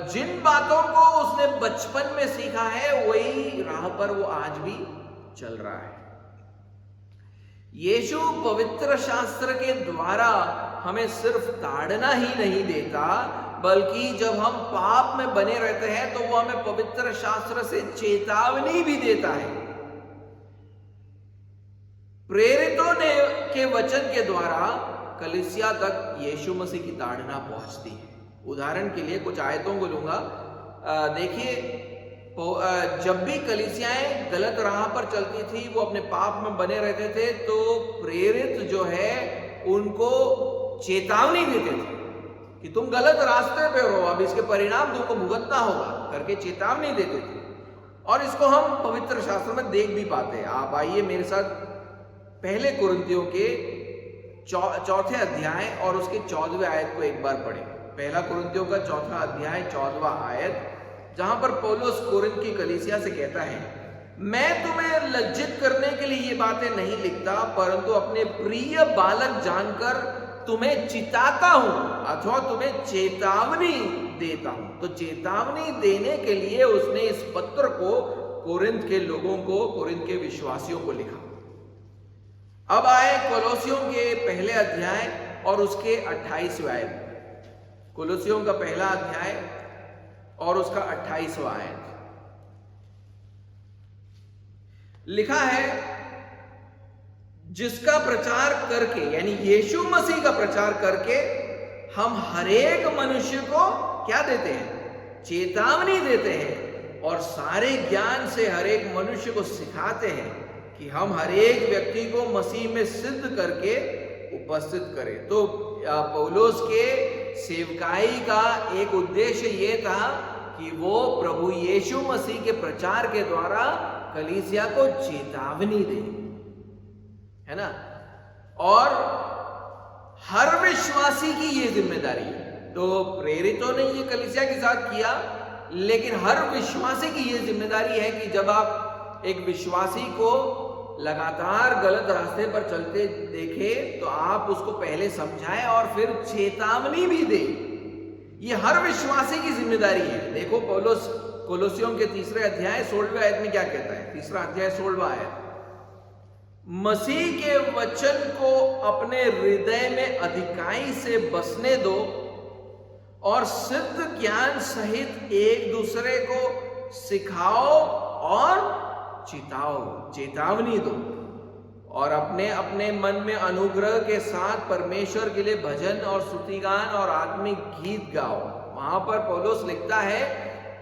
जिन बातों को उसने बचपन में सीखा है वही राह पर वो आज भी चल रहा है। यीशु पवित्र शास्त्र के द्वारा हमें सिर्फ ताड़ना ही नहीं देता, बल्कि जब हम पाप में बने रहते हैं तो वो हमें पवित्र शास्त्र से चेतावनी भी देता है। प्रेरितों ने के वचन के द्वारा कलीसिया तक यीशु मसीह की ताड़ना पहुंचती है। उदाहरण के लिए कुछ आयतों को लूंगा। देखिए, जब भी कलीसियाएं गलत राह पर चलती थी, वो अपने पाप में बने रहते थे, तो प्रेरित जो है उनको चेतावनी देते थे कि तुम गलत रास्ते पे हो, अब इसके परिणाम तुमको भुगतना होगा करके चेतावनी देते थे। और इसको हम पवित्र शास्त्र में देख भी पाते हैं। आप आइए मेरे साथ पहले कुरिन्थियों के 4थे अध्याय और उसके 14वें आयत को एक बार पढ़ें। पहला कुरिन्थियों का 4था अध्याय 14वां आयत, जहां पर पौलुस कोरिन्थ की कलीसिया से कहता है, मैं तुम्हें लज्जित करने के लिए ये बातें नहीं लिखता, परंतु अपने प्रिय बालक जानकर तुम्हें चिताता हूं अथवा तुम्हें चेतावनी देता हूं। तो चेतावनी देने के लिए उसने इस पत्र को कोरिन्थ के लोगों को, कोरिन्थ के विश्वासियों को लिखा। अब आए कोलोसियों के पहले अध्याय और उसके 28वें आयत। कोलोसियों का पहला अध्याय और उसका 28वां आयत लिखा है, जिसका प्रचार करके, यानी यीशु मसीह का प्रचार करके हम हरेक मनुष्य को क्या देते हैं? चेतावनी देते हैं और सारे ज्ञान से हरेक मनुष्य को सिखाते हैं कि हम हरेक व्यक्ति को मसीह में सिद्ध करके उपस्थित करें। तो पौलुस के सेवकाई का एक उद्देश्य यह था कि वो प्रभु यीशु मसीह के प्रचार के द्वारा कलीसिया को चेतावनी दे, है ना। और हर विश्वासी की ये जिम्मेदारी है। तो प्रेरितों ने ये कलीसिया के साथ किया, लेकिन हर विश्वासी की ये जिम्मेदारी है कि जब आप एक विश्वासी को लगातार गलत रास्ते पर चलते देखे तो आप उसको पहले समझाएं और फिर चेतावनी भी दें। ये हर विश्वासी की जिम्मेदारी है। देखो पौलुस कोलोसियों के 3रे अध्याय 16वें आयत में क्या कहता है? 3रा अध्याय 16वां आयत, मसीह के वचन को अपने हृदय में अधिकाई से बसने दो और सिद्ध ज्ञान सहित एक दूसरे को सिखाओ और चिताओ, चेतावनी दो, और अपने अपने मन में अनुग्रह के साथ परमेश्वर के लिए भजन और स्तुतिगान और आत्मिक गीत गाओ। वहां पर पौलुस लिखता है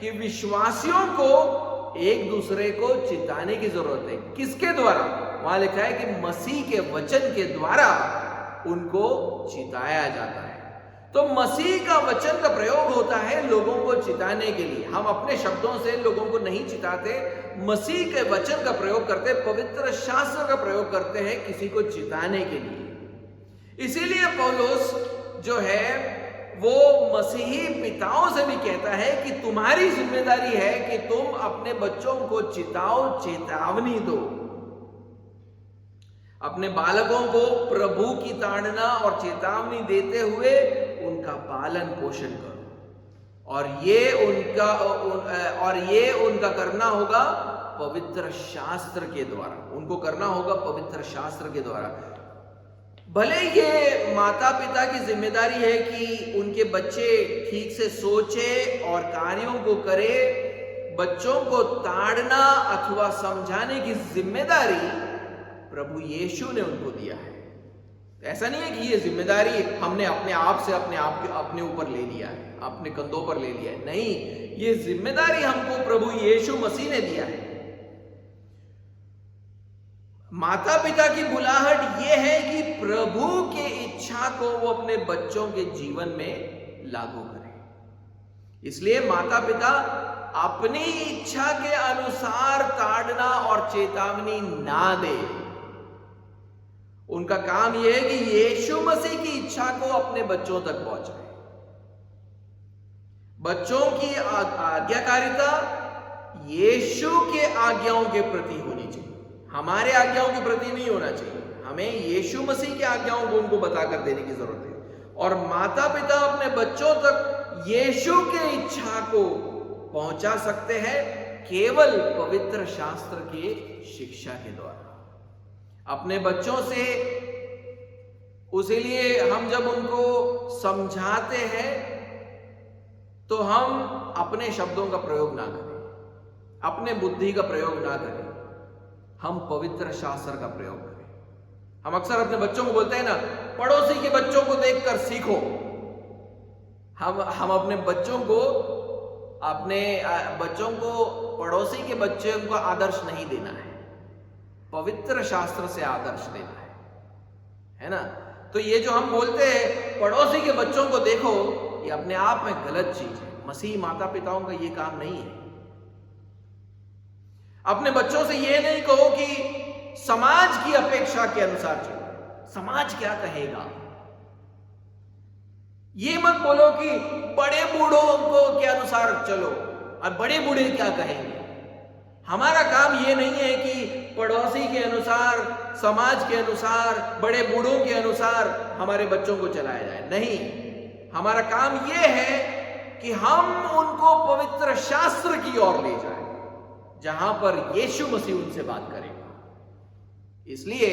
कि विश्वासियों को एक दूसरे को चिताने की जरूरत है। किसके द्वारा? वहां लिखा है कि मसीह के वचन के द्वारा उनको चिताया जाता है। तो मसीह का वचन का प्रयोग होता है लोगों को चिताने के लिए। हम अपने शब्दों से लोगों को नहीं चिताते, मसीह के वचन का प्रयोग करते, पवित्र शास्त्र का प्रयोग करते हैं किसी को चिताने के लिए। इसीलिए पौलुस जो है वो मसीही पिताओं से भी कहता है कि तुम्हारी जिम्मेदारी है कि तुम अपने बच्चों को चिताओ, चेतावनी दो, अपने बालकों को प्रभु की ताड़ना और चेतावनी देते हुए उनका पालन पोषण करो। और ये उनका करना होगा पवित्र शास्त्र के द्वारा। उनको करना होगा पवित्र शास्त्र के द्वारा। भले ये माता पिता की जिम्मेदारी है कि उनके बच्चे ठीक से सोचे और कार्यों को करे, बच्चों को ताड़ना अथवा समझाने की जिम्मेदारी प्रभु यीशु ने उनको दिया है। ऐसा नहीं है कि ये जिम्मेदारी हमने अपने आप से अपने ऊपर ले लिया है, अपने कंधों पर ले लिया है। नहीं, ये जिम्मेदारी हमको प्रभु यीशु मसीह ने दिया है। माता पिता की बुलाहट ये है कि प्रभु की इच्छा को वो अपने बच्चों के जीवन में लागू करें। इसलिए माता पिता अपनी इच्छा के अनुसार ताड़ना और चेतावनी ना दे। उनका काम यह है कि यीशु मसीह की इच्छा को अपने बच्चों तक पहुंचाए। बच्चों की आज्ञाकारिता यीशु के आज्ञाओं के प्रति होनी चाहिए, हमारे आज्ञाओं के प्रति नहीं होना चाहिए। हमें यीशु मसीह की आज्ञाओं को उनको बताकर देने की जरूरत है। और माता पिता अपने बच्चों तक यीशु के इच्छा को पहुंचा सकते हैं केवल पवित्र शास्त्र के शिक्षा के द्वारा। अपने बच्चों से उसीलिए हम जब उनको समझाते हैं तो हम अपने शब्दों का प्रयोग ना करें, अपने बुद्धि का प्रयोग ना करें, हम पवित्र शास्त्र का प्रयोग करें। हम अक्सर अपने बच्चों को बोलते हैं ना, पड़ोसी के बच्चों को देखकर सीखो। हम अपने बच्चों को पड़ोसी के बच्चों को आदर्श नहीं देना है, पवित्र शास्त्र से आदर्श देना है ना। तो ये जो हम बोलते हैं पड़ोसी के बच्चों को देखो, ये अपने आप में गलत चीज है। मसीह माता पिताओं का ये काम नहीं है। अपने बच्चों से ये नहीं कहो कि समाज की अपेक्षा के अनुसार चलो, समाज क्या कहेगा। ये मत बोलो कि बड़े बूढ़ों को के अनुसार चलो और बड़े बूढ़े क्या कहेंगे। हमारा काम ये नहीं है कि पड़ोसी के अनुसार, समाज के अनुसार, बड़े बूढ़ों के अनुसार हमारे बच्चों को चलाया जाए। नहीं, हमारा काम ये है कि हम उनको पवित्र शास्त्र की ओर ले जाएं, जहां पर यीशु मसीह उनसे बात करेगा। इसलिए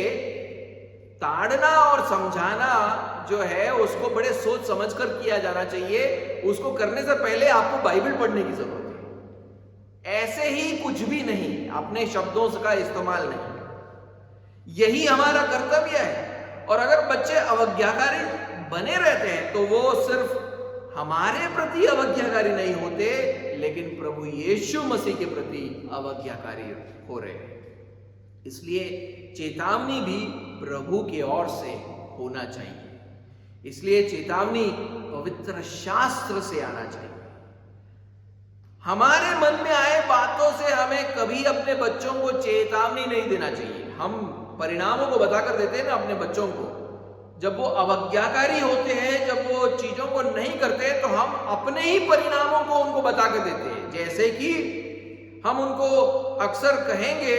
ताड़ना और समझाना जो है उसको बड़े सोच समझकर किया जाना चाहिए। उसको करने से पहले आपको बाइबल पढ़ने की जरूरत है। ऐसे ही कुछ भी नहीं, अपने शब्दों का इस्तेमाल नहीं। यही हमारा कर्तव्य है। और अगर बच्चे अवज्ञाकारी बने रहते हैं तो वो सिर्फ हमारे प्रति अवज्ञाकारी नहीं होते, लेकिन प्रभु यीशु मसीह के प्रति अवज्ञाकारी हो रहे हैं। इसलिए चेतावनी भी प्रभु की ओर से होना चाहिए। इसलिए चेतावनी पवित्र शास्त्र से आना चाहिए। हमारे मन में आए बातों से हमें कभी अपने बच्चों को चेतावनी नहीं देना चाहिए। हम परिणामों को बताकर देते हैं ना अपने बच्चों को। जब वो अवज्ञाकारी होते हैं, जब वो चीजों को नहीं करते, तो हम अपने ही परिणामों को उनको बता के देते हैं। जैसे कि हम उनको अक्सर कहेंगे,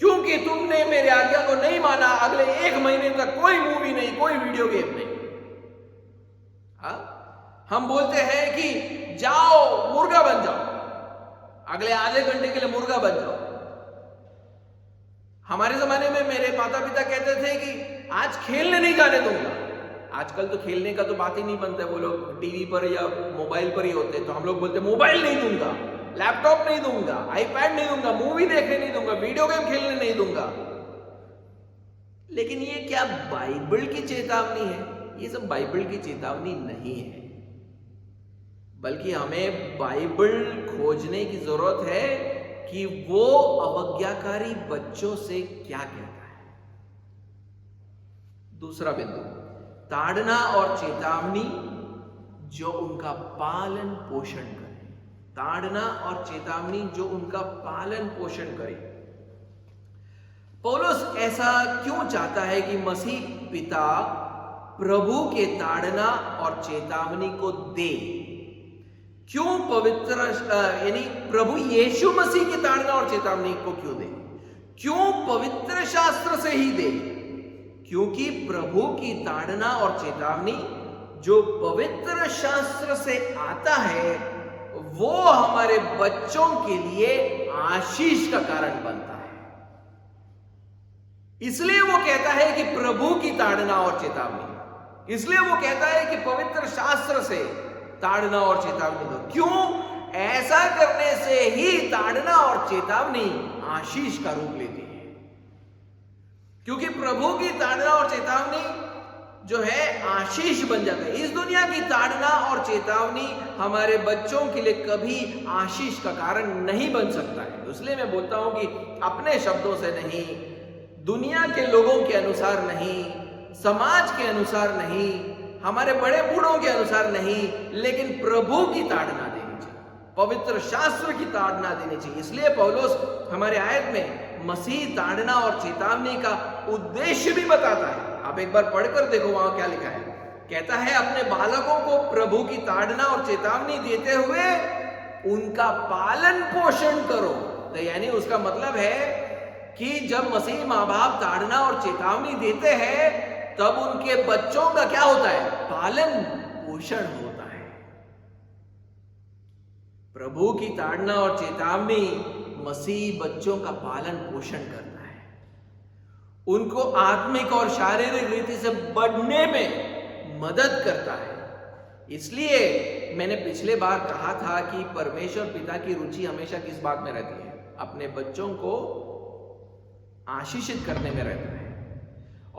क्योंकि तुमने मेरे आज्ञा को नहीं माना, अगले 1 महीने तक कोई मूवी नहीं, कोई वीडियो गेम नहीं। हम बोलते हैं कि जाओ मुर्गा बन जाओ, अगले आधे घंटे के लिए मुर्गा बन जाओ। हमारे जमाने में मेरे माता पिता कहते थे कि आज खेलने नहीं जाने दूंगा। आजकल तो खेलने का तो बात ही नहीं बनता है, वो लोग टीवी पर या मोबाइल पर ही होते हैं। तो हम लोग बोलते मोबाइल नहीं दूंगा, लैपटॉप नहीं दूंगा, आईपैड नहीं दूंगा, मूवी देखने नहीं दूंगा, वीडियो गेम खेलने नहीं दूंगा। लेकिन ये क्या बाइबल की चेतावनी है? ये सब बाइबल की चेतावनी नहीं है, बल्कि हमें बाइबल खोजने की जरूरत है कि वो अवज्ञाकारी बच्चों से क्या कहता है। दूसरा बिंदु, ताड़ना और चेतावनी जो उनका पालन पोषण करे। ताड़ना और चेतावनी जो उनका पालन पोषण करे। पौलुस ऐसा क्यों चाहता है कि मसीह पिता प्रभु के ताड़ना और चेतावनी को दे? क्यों पवित्र यानी प्रभु यीशु मसीह की ताड़ना और चेतावनी को क्यों दे? क्यों पवित्र शास्त्र से ही दे? क्योंकि प्रभु की ताड़ना और चेतावनी जो पवित्र शास्त्र से आता है वो हमारे बच्चों के लिए आशीष का कारण बनता है। इसलिए वो कहता है कि प्रभु की ताड़ना और चेतावनी, इसलिए वो कहता है कि पवित्र शास्त्र से ताड़ना और चेतावनी दो। क्यों? ऐसा करने से ही ताड़ना और चेतावनी आशीष का रूप लेती है। क्योंकि प्रभु की ताड़ना और चेतावनी जो है आशीष बन जाता है। इस दुनिया की ताड़ना और चेतावनी हमारे बच्चों के लिए कभी आशीष का कारण नहीं बन सकता है। इसलिए मैं बोलता हूं कि अपने शब्दों से नहीं, दुनिया के लोगों के अनुसार नहीं, समाज के अनुसार नहीं, हमारे बड़े बूढ़ों के अनुसार नहीं, लेकिन प्रभु की ताड़ना देनी चाहिए, पवित्र शास्त्र की ताड़ना देनी चाहिए। इसलिए पौलुस हमारे आयत में मसीह ताड़ना और चेतावनी का उद्देश्य भी बताता है। आप एक बार पढ़कर देखो वहां क्या लिखा है। कहता है अपने बालकों को प्रभु की ताड़ना और चेतावनी देते हुए उनका पालन पोषण करो। तो यानी उसका मतलब है कि जब मसीह माँ बाप ताड़ना और चेतावनी देते हैं तब उनके बच्चों का क्या होता है? पालन पोषण होता है। प्रभु की ताड़ना और चेतावनी मसीह बच्चों का पालन पोषण करता है, उनको आत्मिक और शारीरिक रीति से बढ़ने में मदद करता है। इसलिए मैंने पिछले बार कहा था कि परमेश्वर पिता की रुचि हमेशा किस बात में रहती है? अपने बच्चों को आशीषित करने में रहता है।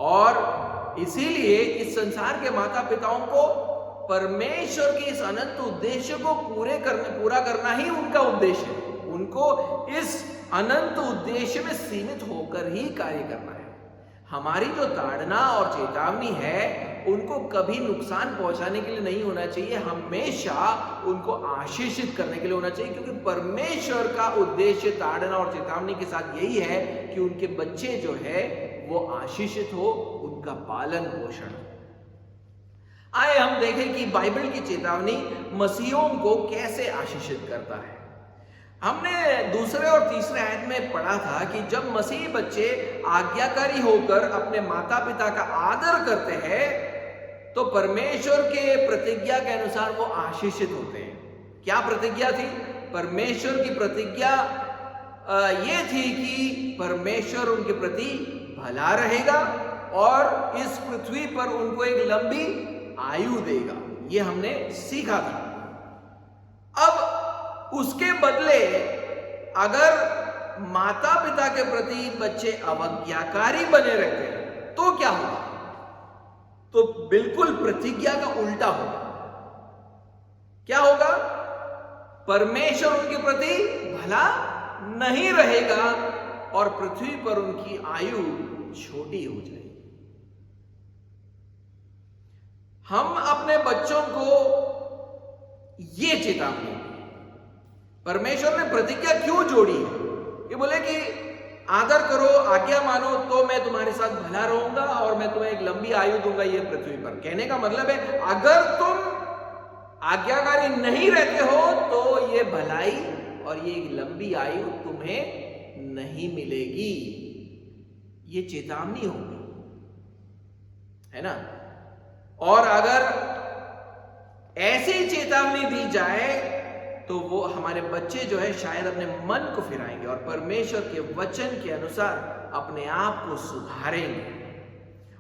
और इसीलिए इस संसार के माता पिताओं को परमेश्वर के इस अनंत उद्देश्य को पूरा करना ही उनका उद्देश्य है। उनको इस अनंत उद्देश्य में सीमित होकर ही कार्य करना है। हमारी जो ताड़ना और चेतावनी है उनको कभी नुकसान पहुंचाने के लिए नहीं होना चाहिए, हमेशा उनको आशीषित करने के लिए होना चाहिए, क्योंकि परमेश्वर का उद्देश्य ताड़ना और चेतावनी के साथ यही है कि उनके बच्चे जो है वो आशीषित हो, उनका पालन पोषण हो। आइए हम देखें कि बाइबल की चेतावनी मसीहों को कैसे आशीषित करता है। हमने दूसरे और तीसरे आयत में पढ़ा था कि जब मसीह बच्चे आज्ञाकारी होकर अपने माता पिता का आदर करते हैं तो परमेश्वर के प्रतिज्ञा के अनुसार वो आशीषित होते हैं। क्या प्रतिज्ञा थी? परमेश्वर की प्रतिज्ञा ये थी कि परमेश्वर उनके प्रति भला रहेगा और इस पृथ्वी पर उनको एक लंबी आयु देगा। ये हमने सीखा था। अब उसके बदले अगर माता पिता के प्रति बच्चे अवज्ञाकारी बने रहते हैं तो क्या होगा? तो बिल्कुल प्रतिज्ञा का उल्टा होगा। क्या होगा? परमेश्वर उनके प्रति भला नहीं रहेगा और पृथ्वी पर उनकी आयु छोटी हो जाएगी। हम अपने बच्चों को ये चेतावनी, परमेश्वर ने प्रतिज्ञा क्यों जोड़ी है? ये बोले कि आदर करो, आज्ञा मानो तो मैं तुम्हारे साथ भला रहूंगा और मैं तुम्हें एक लंबी आयु दूंगा ये पृथ्वी पर। कहने का मतलब है अगर तुम आज्ञाकारी नहीं रहते हो तो ये भलाई और ये एक लंबी आयु तुम्हें नहीं मिलेगी। ये चेतावनी होगी, है ना? और अगर ऐसी चेतावनी दी जाए तो वो हमारे बच्चे जो है शायद अपने मन को फिराएंगे और परमेश्वर के वचन के अनुसार अपने आप को सुधारेंगे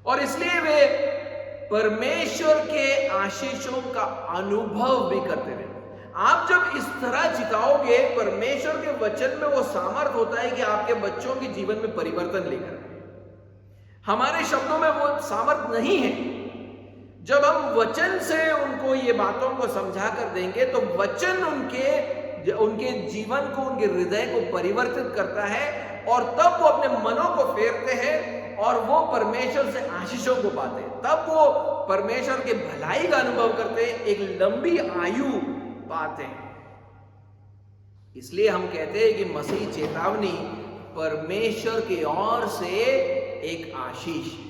और इसलिए वे परमेश्वर के आशीषों का अनुभव भी करते रहेंगे। आप जब इस तरह जिताओगे, परमेश्वर के वचन में वो सामर्थ होता है कि आपके बच्चों के जीवन में परिवर्तन लेकर आए। हमारे शब्दों में वो सामर्थ नहीं है। जब हम वचन से उनको ये बातों को समझा कर देंगे तो वचन उनके जीवन को, उनके हृदय को परिवर्तित करता है और तब वो अपने मनों को फेरते हैं और वो परमेश्वर से आशीषों को पाते हैं। तब वो परमेश्वर के भलाई का अनुभव करते हैं, एक लंबी आयु पाते हैं। इसलिए हम कहते हैं कि मसीह चेतावनी परमेश्वर की ओर से एक आशीष है।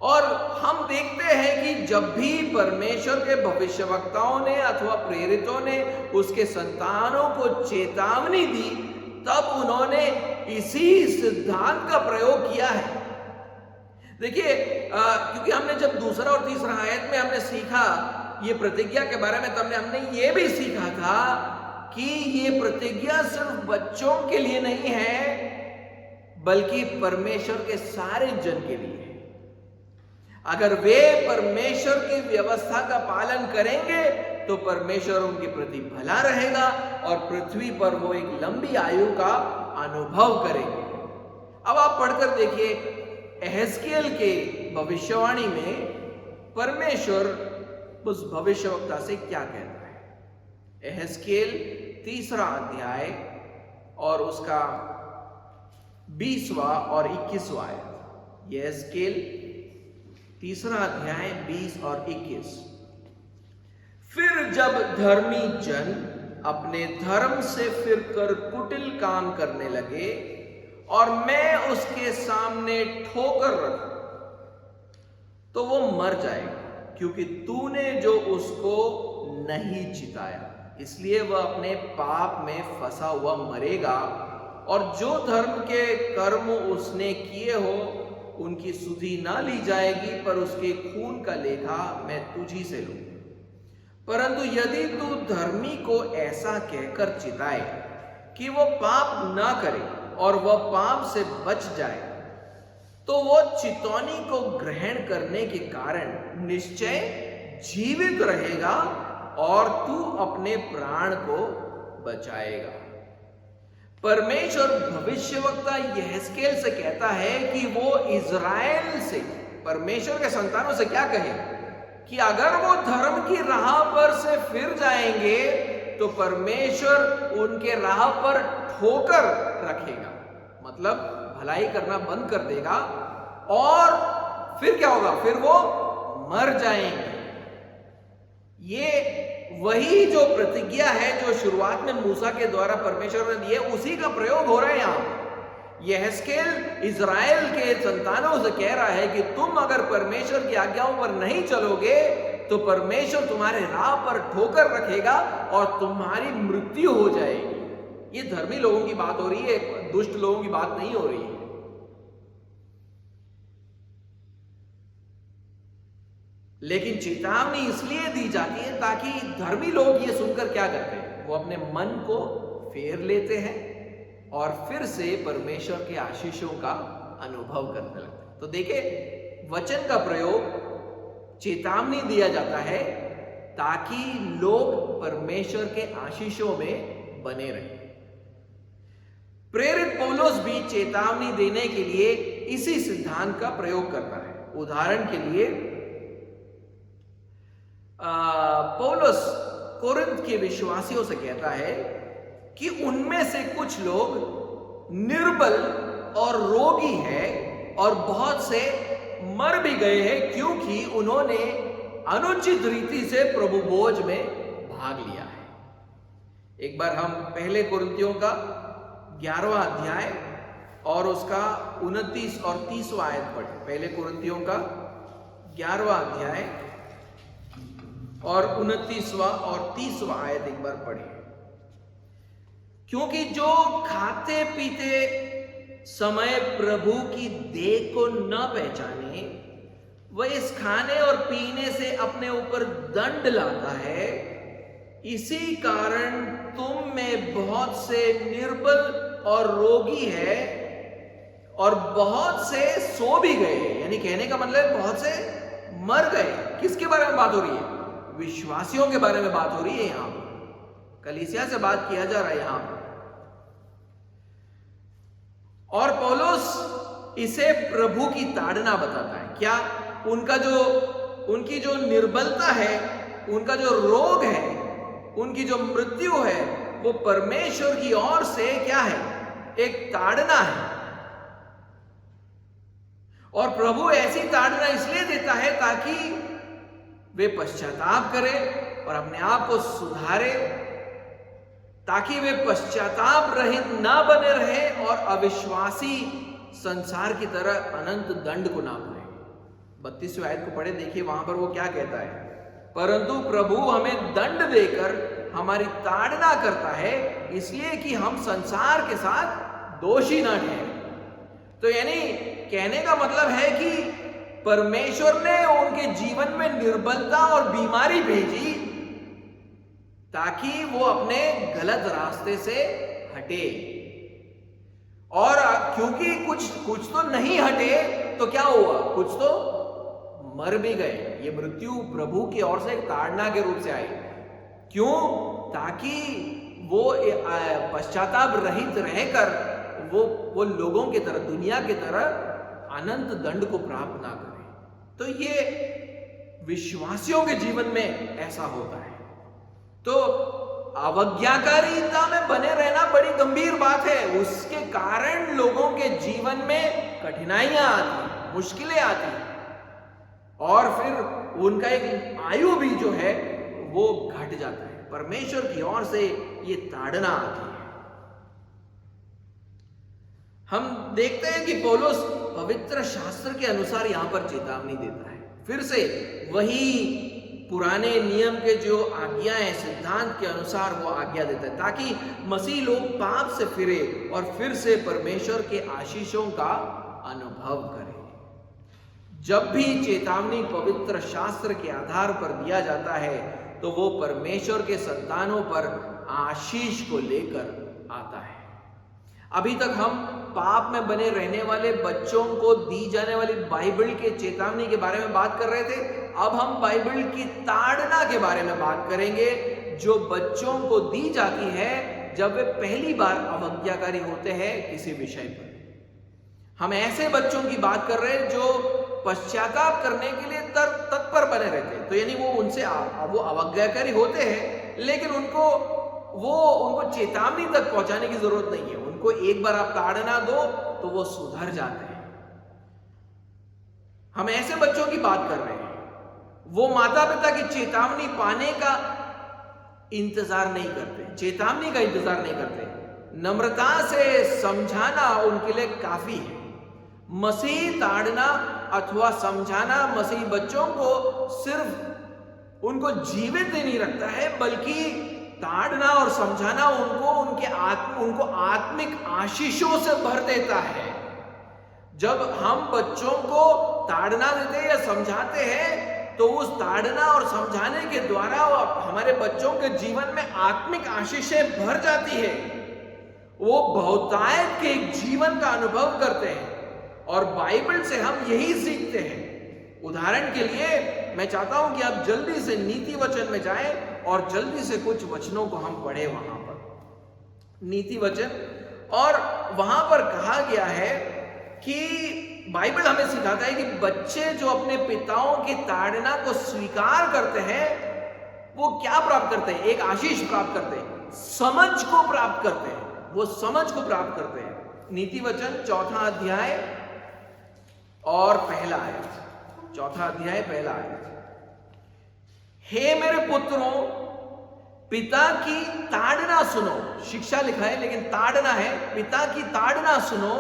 और हम देखते हैं कि जब भी परमेश्वर के भविष्यवक्ताओं ने अथवा प्रेरितों ने उसके संतानों को चेतावनी दी तब उन्होंने इसी सिद्धांत का प्रयोग किया है। देखिए, क्योंकि हमने जब दूसरा और तीसरा आयत में हमने सीखा ये प्रतिज्ञा के बारे में, तब हमने ये भी सीखा था कि ये प्रतिज्ञा सिर्फ बच्चों के लिए नहीं है बल्कि परमेश्वर के सारे जन के लिए है। अगर वे परमेश्वर की व्यवस्था का पालन करेंगे तो परमेश्वर उनके प्रति भला रहेगा और पृथ्वी पर वो एक लंबी आयु का अनुभव करेंगे। अब आप पढ़कर देखिए एहेजकेल के भविष्यवाणी में परमेश्वर उस भविष्यवक्ता से क्या कहता है। एहेजकेल 3 अध्याय और उसका 20वां और 21वां आयत। एहेजकेल 3 अध्याय 20 और 21। फिर जब धर्मी जन अपने धर्म से फिरकर कुटिल काम करने लगे और मैं उसके सामने ठोकर रखूं तो वो मर जाएगा, क्योंकि तूने जो उसको नहीं चिताया, इसलिए वह अपने पाप में फंसा हुआ मरेगा। और जो धर्म के कर्म उसने किए हो उनकी सुधि ना ली जाएगी, पर उसके खून का लेखा मैं तुझी से लूं। परंतु यदि तू धर्मी को ऐसा कहकर चिताए कि वो पाप ना करे और वह पाप से बच जाए, तो वो चितौनी को ग्रहण करने के कारण निश्चय जीवित रहेगा और तू अपने प्राण को बचाएगा। परमेश्वर भविष्यवक्ता यहेजकेल से कहता है कि वो इज़राइल से, परमेश्वर के संतानों से क्या कहे कि अगर वो धर्म की राह पर से फिर जाएंगे तो परमेश्वर उनके राह पर ठोकर रखेगा, मतलब भलाई करना बंद कर देगा और फिर क्या होगा, फिर वो मर जाएंगे। ये वही जो प्रतिज्ञा है जो शुरुआत में मूसा के द्वारा परमेश्वर ने दी है, उसी का प्रयोग हो रहा है यहां पर। यहेजकेल इज़राइल के संतानों से कह रहा है कि तुम अगर परमेश्वर की आज्ञाओं पर नहीं चलोगे तो परमेश्वर तुम्हारे राह पर ठोकर रखेगा और तुम्हारी मृत्यु हो जाएगी। ये धर्मी लोगों की बात हो रही है, दुष्ट लोगों की बात नहीं हो रही है। लेकिन चेतावनी इसलिए दी जाती है ताकि धर्मी लोग ये सुनकर क्या करते हैं, वो अपने मन को फेर लेते हैं और फिर से परमेश्वर के आशीषों का अनुभव करने लगते हैं। तो देखिए, वचन का प्रयोग चेतावनी दिया जाता है ताकि लोग परमेश्वर के आशीषों में बने रहें। प्रेरित पौलुस भी चेतावनी देने के लिए इसी सिद्धांत का प्रयोग करता है। उदाहरण के लिए पौलुस कोरिन्थ के विश्वासियों से कहता है कि उनमें से कुछ लोग निर्बल और रोगी हैं और बहुत से मर भी गए हैं क्योंकि उन्होंने अनुचित रीति से प्रभु भोज में भाग लिया है। एक बार हम पहले कोरिन्थियों का 11वां अध्याय और उसका 29 और 30वां आयत पढ़े। पहले कोरिन्थियों का 11वां अध्याय और 29वां और 30वां आयत एक बार पढ़े। क्योंकि जो खाते पीते समय प्रभु की देह को न पहचाने, वह इस खाने और पीने से अपने ऊपर दंड लाता है। इसी कारण तुम में बहुत से निर्बल और रोगी है और बहुत से सो भी गए। यानी कहने का मतलब बहुत से मर गए। किसके बारे में बात हो रही है? विश्वासियों के बारे में बात हो रही है। यहां पर कलीसिया से बात किया जा रहा है यहां पर। और पौलुस इसे प्रभु की ताड़ना बताता है। क्या? उनकी जो निर्बलता है, उनका जो रोग है, उनकी जो मृत्यु है, वो परमेश्वर की ओर से क्या है? एक ताड़ना है। और प्रभु ऐसी ताड़ना इसलिए देता है ताकि वे पश्चाताप करें और अपने आप को सुधारे, ताकि वे पश्चाताप रहित ना बने रहे और अविश्वासी संसार की तरह अनंत दंड को ना पाए। 32वें आयत को पढ़े, देखिए वहां पर वो क्या कहता है। परंतु प्रभु हमें दंड देकर हमारी ताड़ना करता है, इसलिए कि हम संसार के साथ दोषी ना ठहरे। तो यानी कहने का मतलब है कि परमेश्वर ने उनके जीवन में निर्बलता और बीमारी भेजी ताकि वो अपने गलत रास्ते से हटे। और क्योंकि कुछ तो नहीं हटे तो क्या हुआ? कुछ तो मर भी गए। ये मृत्यु प्रभु की ओर से एक ताड़ना के रूप से आई। क्यों? ताकि वो पश्चाताप रहित रहकर वो लोगों की तरह, दुनिया की तरह अनंत दंड को प्राप्त ना करें। तो ये विश्वासियों के जीवन में ऐसा होता है। तो अवज्ञाकारिता में बने रहना बड़ी गंभीर बात है। उसके कारण लोगों के जीवन में कठिनाइयां आती, मुश्किलें आती और फिर उनका एक आयु भी जो है वो घट जाता है। परमेश्वर की ओर से ये ताड़ना आती है। हम देखते हैं कि पौलुस पवित्र शास्त्र के अनुसार यहां पर चेतावनी देता है। फिर से वही पुराने नियम के जो आज्ञाएं सिद्धांत के अनुसार वो आज्ञा देता है, ताकि मसीह लोग पाप से फिरे और फिर से परमेश्वर के आशीषों का अनुभव करें। जब भी चेतावनी पवित्र शास्त्र के आधार पर दिया जाता है तो वो परमेश्वर के संतानों पर आशीष को लेकर आता है। अभी तक हम पाप में बने रहने वाले बच्चों को दी जाने वाली बाइबल के चेतावनी के बारे में बात कर रहे थे। अब हम बाइबल की ताड़ना के बारे में बात करेंगे जो बच्चों को दी जाती है जब वे पहली बार अवज्ञाकारी होते हैं किसी विषय पर। हम ऐसे बच्चों की बात कर रहे हैं जो पश्चाताप करने के लिए तत्पर बने रहते हैं। तो यानी वो अवज्ञाकारी होते हैं, लेकिन उनको चेतावनी तक पहुंचाने की जरूरत नहीं है। उनको एक बार आप ताड़ना दो तो वो सुधर जाते हैं। हम ऐसे बच्चों की बात कर रहे हैं, वो माता पिता की चेतावनी पाने का इंतजार नहीं करते, चेतावनी का इंतजार नहीं करते। नम्रता से समझाना उनके लिए काफी है। मसीह ताड़ना अथवा समझाना मसीह बच्चों को सिर्फ उनको जीवित ही नहीं रखता है, बल्कि ताड़ना और समझाना उनको आत्मिक आशीषों से भर देता है। जब हम बच्चों को ताड़ना देते हैं या समझाते हैं तो उस ताड़ना और समझाने के द्वारा हमारे बच्चों के जीवन में आत्मिक आशीषें भर जाती है। वो बहुतायत के एक जीवन का अनुभव करते हैं और बाइबल से हम यही सीखते हैं। उदाहरण के लिए मैं चाहता हूं कि आप जल्दी से नीति वचन में जाएं और जल्दी से कुछ वचनों को हम पढ़ें। वहां पर नीति वचन, और वहां पर कहा गया है कि बाइबल हमें सिखाता है कि बच्चे जो अपने पिताओं की ताड़ना को स्वीकार करते हैं वो क्या प्राप्त करते हैं? एक आशीष प्राप्त करते हैं, समझ को प्राप्त करते हैं। वो समझ को प्राप्त करते हैं। नीति वचन 4 अध्याय और पहला आयत, 4 अध्याय पहला आयत। हे मेरे पुत्रों, पिता की ताड़ना सुनो। शिक्षा लिखा है लेकिन ताड़ना है। पिता की ताड़ना सुनो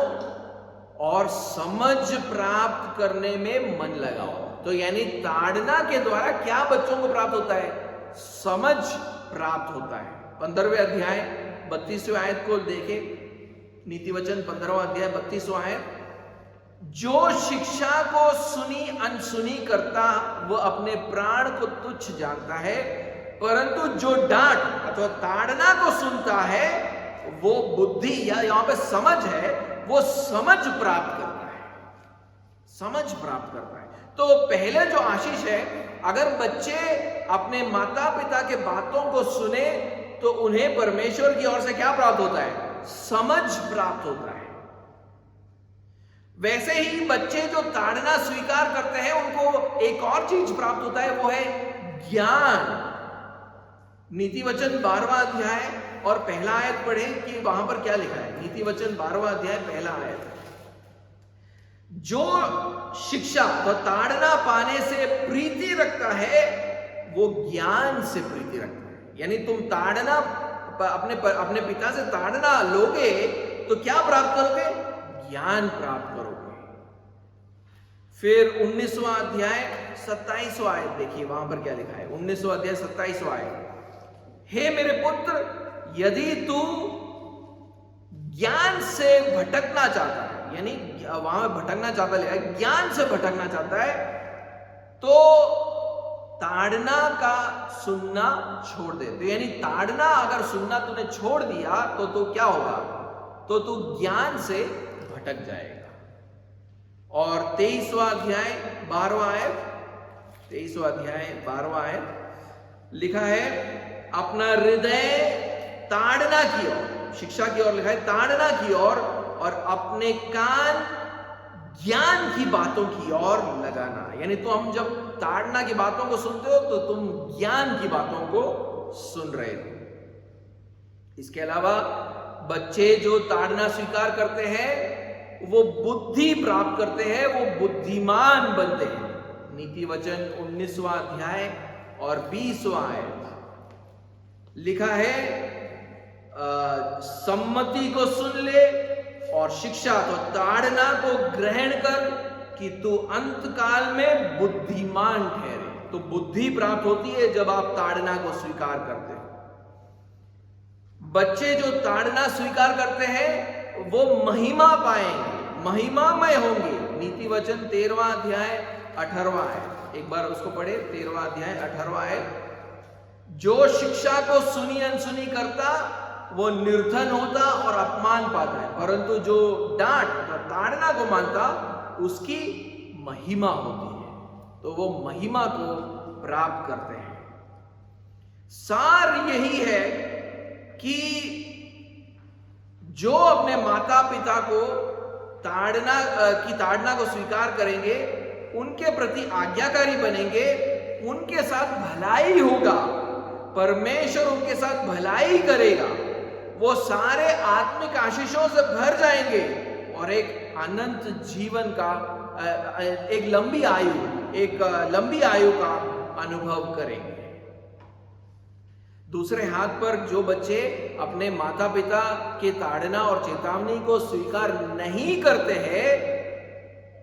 और समझ प्राप्त करने में मन लगाओ। तो यानी ताड़ना के द्वारा क्या बच्चों को प्राप्त होता है? समझ प्राप्त होता है। 15वें अध्याय 32वें आयत को देखें। नीति वचन 15वां अध्याय 32वां आयत। जो शिक्षा को सुनी अनसुनी करता वो अपने प्राण को तुच्छ जानता है, परंतु जो डांट अथवा ताड़ना को सुनता है वो बुद्धि या यहां पे समझ है, वो समझ प्राप्त करता है। समझ प्राप्त करता है। तो पहले जो आशीष है, अगर बच्चे अपने माता पिता के बातों को सुने तो उन्हें परमेश्वर की ओर से क्या प्राप्त होता है? समझ प्राप्त होता है। वैसे ही बच्चे जो ताड़ना स्वीकार करते हैं उनको एक और चीज प्राप्त होता है, वो है ज्ञान। नीति वचन 12वां अध्याय और पहला आयत पढ़े कि वहां पर क्या लिखा है। नीति वचन 12वां अध्याय पहला आयत। जो शिक्षा तो ताड़ना पाने से प्रीति रखता है वो ज्ञान से प्रीति रखता है। यानी तुम ताड़ना अपने पिता से ताड़ना लोगे तो क्या प्राप्त करोगे? ज्ञान प्राप्त करोगे। फिर 19वां अध्याय 27वां आयत देखिए, वहां पर क्या लिखा है। 19वां अध्याय 27वां आयत। हे मेरे पुत्र, यदि तू ज्ञान से भटकना चाहता है, यानी वहां भटकना चाहता है, ज्ञान से भटकना चाहता है, तो ताड़ना का सुनना छोड़ दे। तो यानी ताड़ना अगर सुनना तूने छोड़ दिया तो तू क्या होगा? तो तू ज्ञान से भटक जाएगा। और 23वां अध्याय 12वां आयत, 23वां अध्याय 12वां आयत लिखा है, अपना हृदय ताड़ना की ओर, शिक्षा की ओर लिखा है, ताड़ना की ओर, और अपने कान ज्ञान की बातों की ओर लगाना। यानी तो हम जब ताड़ना की बातों को सुनते हो तो तुम ज्ञान की बातों को सुन रहे हो। इसके अलावा बच्चे जो ताड़ना स्वीकार करते हैं वो बुद्धि प्राप्त करते हैं, वो बुद्धिमान बनते हैं। नीति वचन 19वां अध्याय और 20वां आयत लिखा है, सम्मति को सुन ले और शिक्षा तो ताड़ना को ग्रहण कर, कि तू अंत काल में बुद्धिमान ठहरे। तो बुद्धि प्राप्त होती है जब आप ताड़ना को स्वीकार करते हो। बच्चे जो ताड़ना स्वीकार करते हैं वो महिमा पाएंगे, महिमामय होंगे। नीति वचन 13वां अध्याय 18वां है, एक बार उसको पढ़े। 13वां अध्याय 18वां है। जो शिक्षा को सुनी अनसुनी करता वो निर्धन होता और अपमान पाता है, परंतु जो डांट मतलब ताड़ना को मानता उसकी महिमा होती है। तो वो महिमा को प्राप्त करते हैं। सार यही है कि जो अपने माता पिता को ताड़ना को स्वीकार करेंगे, उनके प्रति आज्ञाकारी बनेंगे, उनके साथ भलाई होगा, परमेश्वर उनके साथ भलाई करेगा, वो सारे आत्मिक आशीषों से भर जाएंगे और एक अनंत जीवन का एक लंबी आयु का अनुभव करेंगे। दूसरे हाथ पर जो बच्चे अपने माता पिता के ताड़ना और चेतावनी को स्वीकार नहीं करते हैं,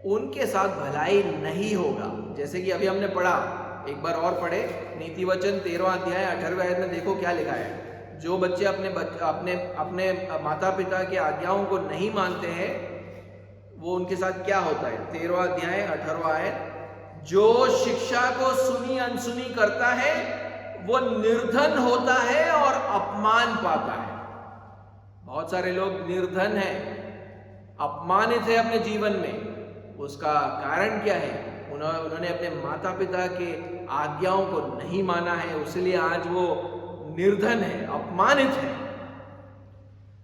उनके साथ भलाई नहीं होगा। जैसे कि अभी हमने पढ़ा, एक बार और पढ़े, नीति वचन 13वां अध्याय 18वें आयत में देखो क्या लिखा है। जो बच्चे अपने माता पिता की आज्ञाओं को नहीं मानते हैं, वो उनके साथ क्या होता है। 13वां अध्याय 18वां आयत, जो शिक्षा को सुनी अनसुनी करता है वो निर्धन होता है और अपमान पाता है। बहुत सारे लोग निर्धन हैं, अपमानित है अपने जीवन में। उसका कारण क्या है? उन्होंने अपने माता पिता के आज्ञाओं को नहीं माना है, इसलिए आज वो निर्धन है, अपमानित है।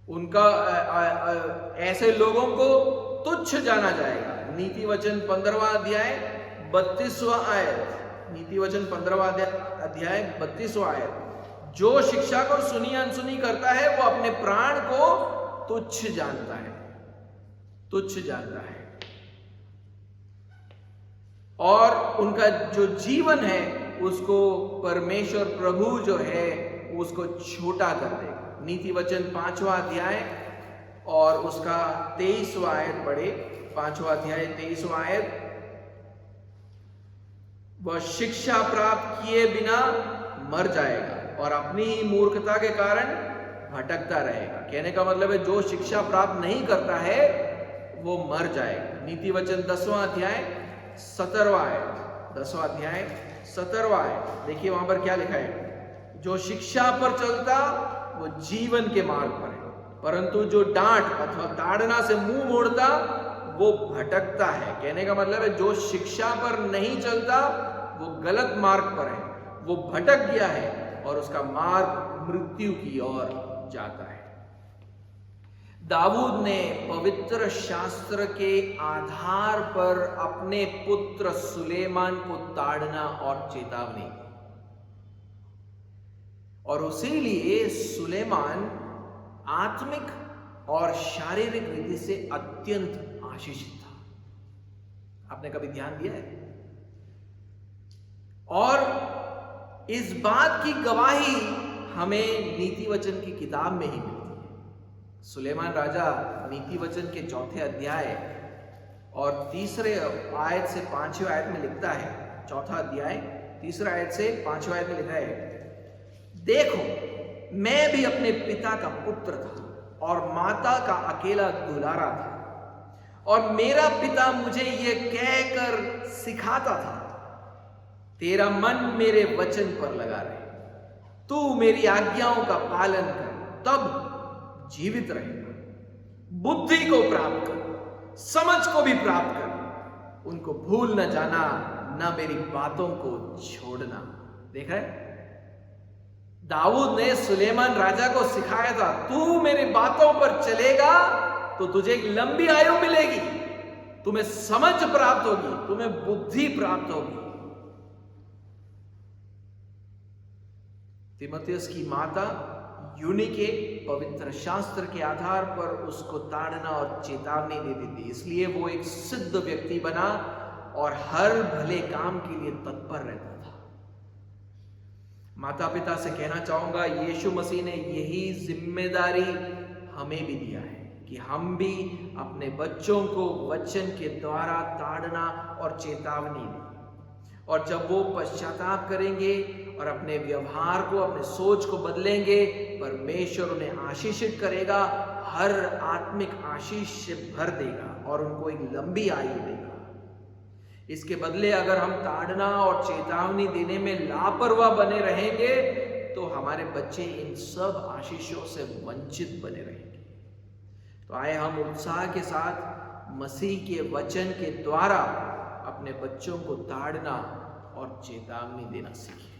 उनका ऐसे लोगों को तुच्छ जाना जाएगा। नीति वचन 15वां अध्याय 32वां आयत, नीति वचन 15वां अध्याय 32वां आयत, जो शिक्षा को सुनी अनसुनी करता है वो अपने प्राण को तुच्छ जानता है, तुच्छ जानता है, और उनका जो जीवन है उसको परमेश्वर प्रभु जो है उसको छोटा कर देगा। नीति वचन 5वां अध्याय और उसका 23वां आयत पढ़े। 5वां अध्याय 23वां आयत, वह शिक्षा प्राप्त किए बिना मर जाएगा और अपनी ही मूर्खता के कारण भटकता रहेगा। कहने का मतलब है जो शिक्षा प्राप्त नहीं करता है वो मर जाएगा। नीति वचन 10वां अध्याय 17वां आयत, 10वां अध्याय 17वां आयत, देखिए वहां पर क्या लिखा है। जो शिक्षा पर चलता वो जीवन के मार्ग पर है, परंतु जो डांट अथवा ताड़ना से मुंह मोड़ता वो भटकता है। कहने का मतलब है जो शिक्षा पर नहीं चलता वो गलत मार्ग पर है, वो भटक गया है और उसका मार्ग मृत्यु की ओर जाता है। दाऊद ने पवित्र शास्त्र के आधार पर अपने पुत्र सुलेमान को ताड़ना और चेतावनी, और इसीलिए सुलेमान आत्मिक और शारीरिक रीति से अत्यंत आशीषित था। आपने कभी ध्यान दिया है? और इस बात की गवाही हमें नीति वचन की किताब में ही मिलती है। सुलेमान राजा नीति वचन के 4थे अध्याय और 3रे आयत से 5वें आयत में लिखता है। 4था अध्याय 3रा आयत से 5वें आयत में लिखा है, देखो मैं भी अपने पिता का पुत्र था और माता का अकेला दुलारा था, और मेरा पिता मुझे यह कहकर सिखाता था, तेरा मन मेरे वचन पर लगा रहे, तू मेरी आज्ञाओं का पालन कर, तब जीवित रहेगा। बुद्धि को प्राप्त कर, समझ को भी प्राप्त कर, उनको भूल न जाना, ना मेरी बातों को छोड़ना। देखा है, दाऊद ने सुलेमान राजा को सिखाया था, तू मेरी बातों पर चलेगा तो तुझे एक लंबी आयु मिलेगी, तुम्हें समझ प्राप्त होगी, तुम्हें बुद्धि प्राप्त होगी। तीमुथियुस की माता यूनिके पवित्र शास्त्र के आधार पर उसको ताड़ना और चेतावनी देती थी, इसलिए वो एक सिद्ध व्यक्ति बना और हर भले काम के लिए तत्पर रहता था। माता पिता से कहना चाहूंगा, यीशु मसीह ने यही जिम्मेदारी हमें भी दिया है कि हम भी अपने बच्चों को वचन के द्वारा ताड़ना और चेतावनी दें, और जब वो पश्चाताप करेंगे और अपने व्यवहार को, अपने सोच को बदलेंगे, परमेश्वर उन्हें आशीषित करेगा, हर आत्मिक आशीष से भर देगा और उनको एक लंबी आयु देगा। इसके बदले अगर हम ताड़ना और चेतावनी देने में लापरवाह बने रहेंगे तो हमारे बच्चे इन सब आशीषों से वंचित बने रहेंगे। तो आए हम उत्साह के साथ मसीह के वचन के द्वारा अपने बच्चों को ताड़ना और चेतावनी देना सीखें।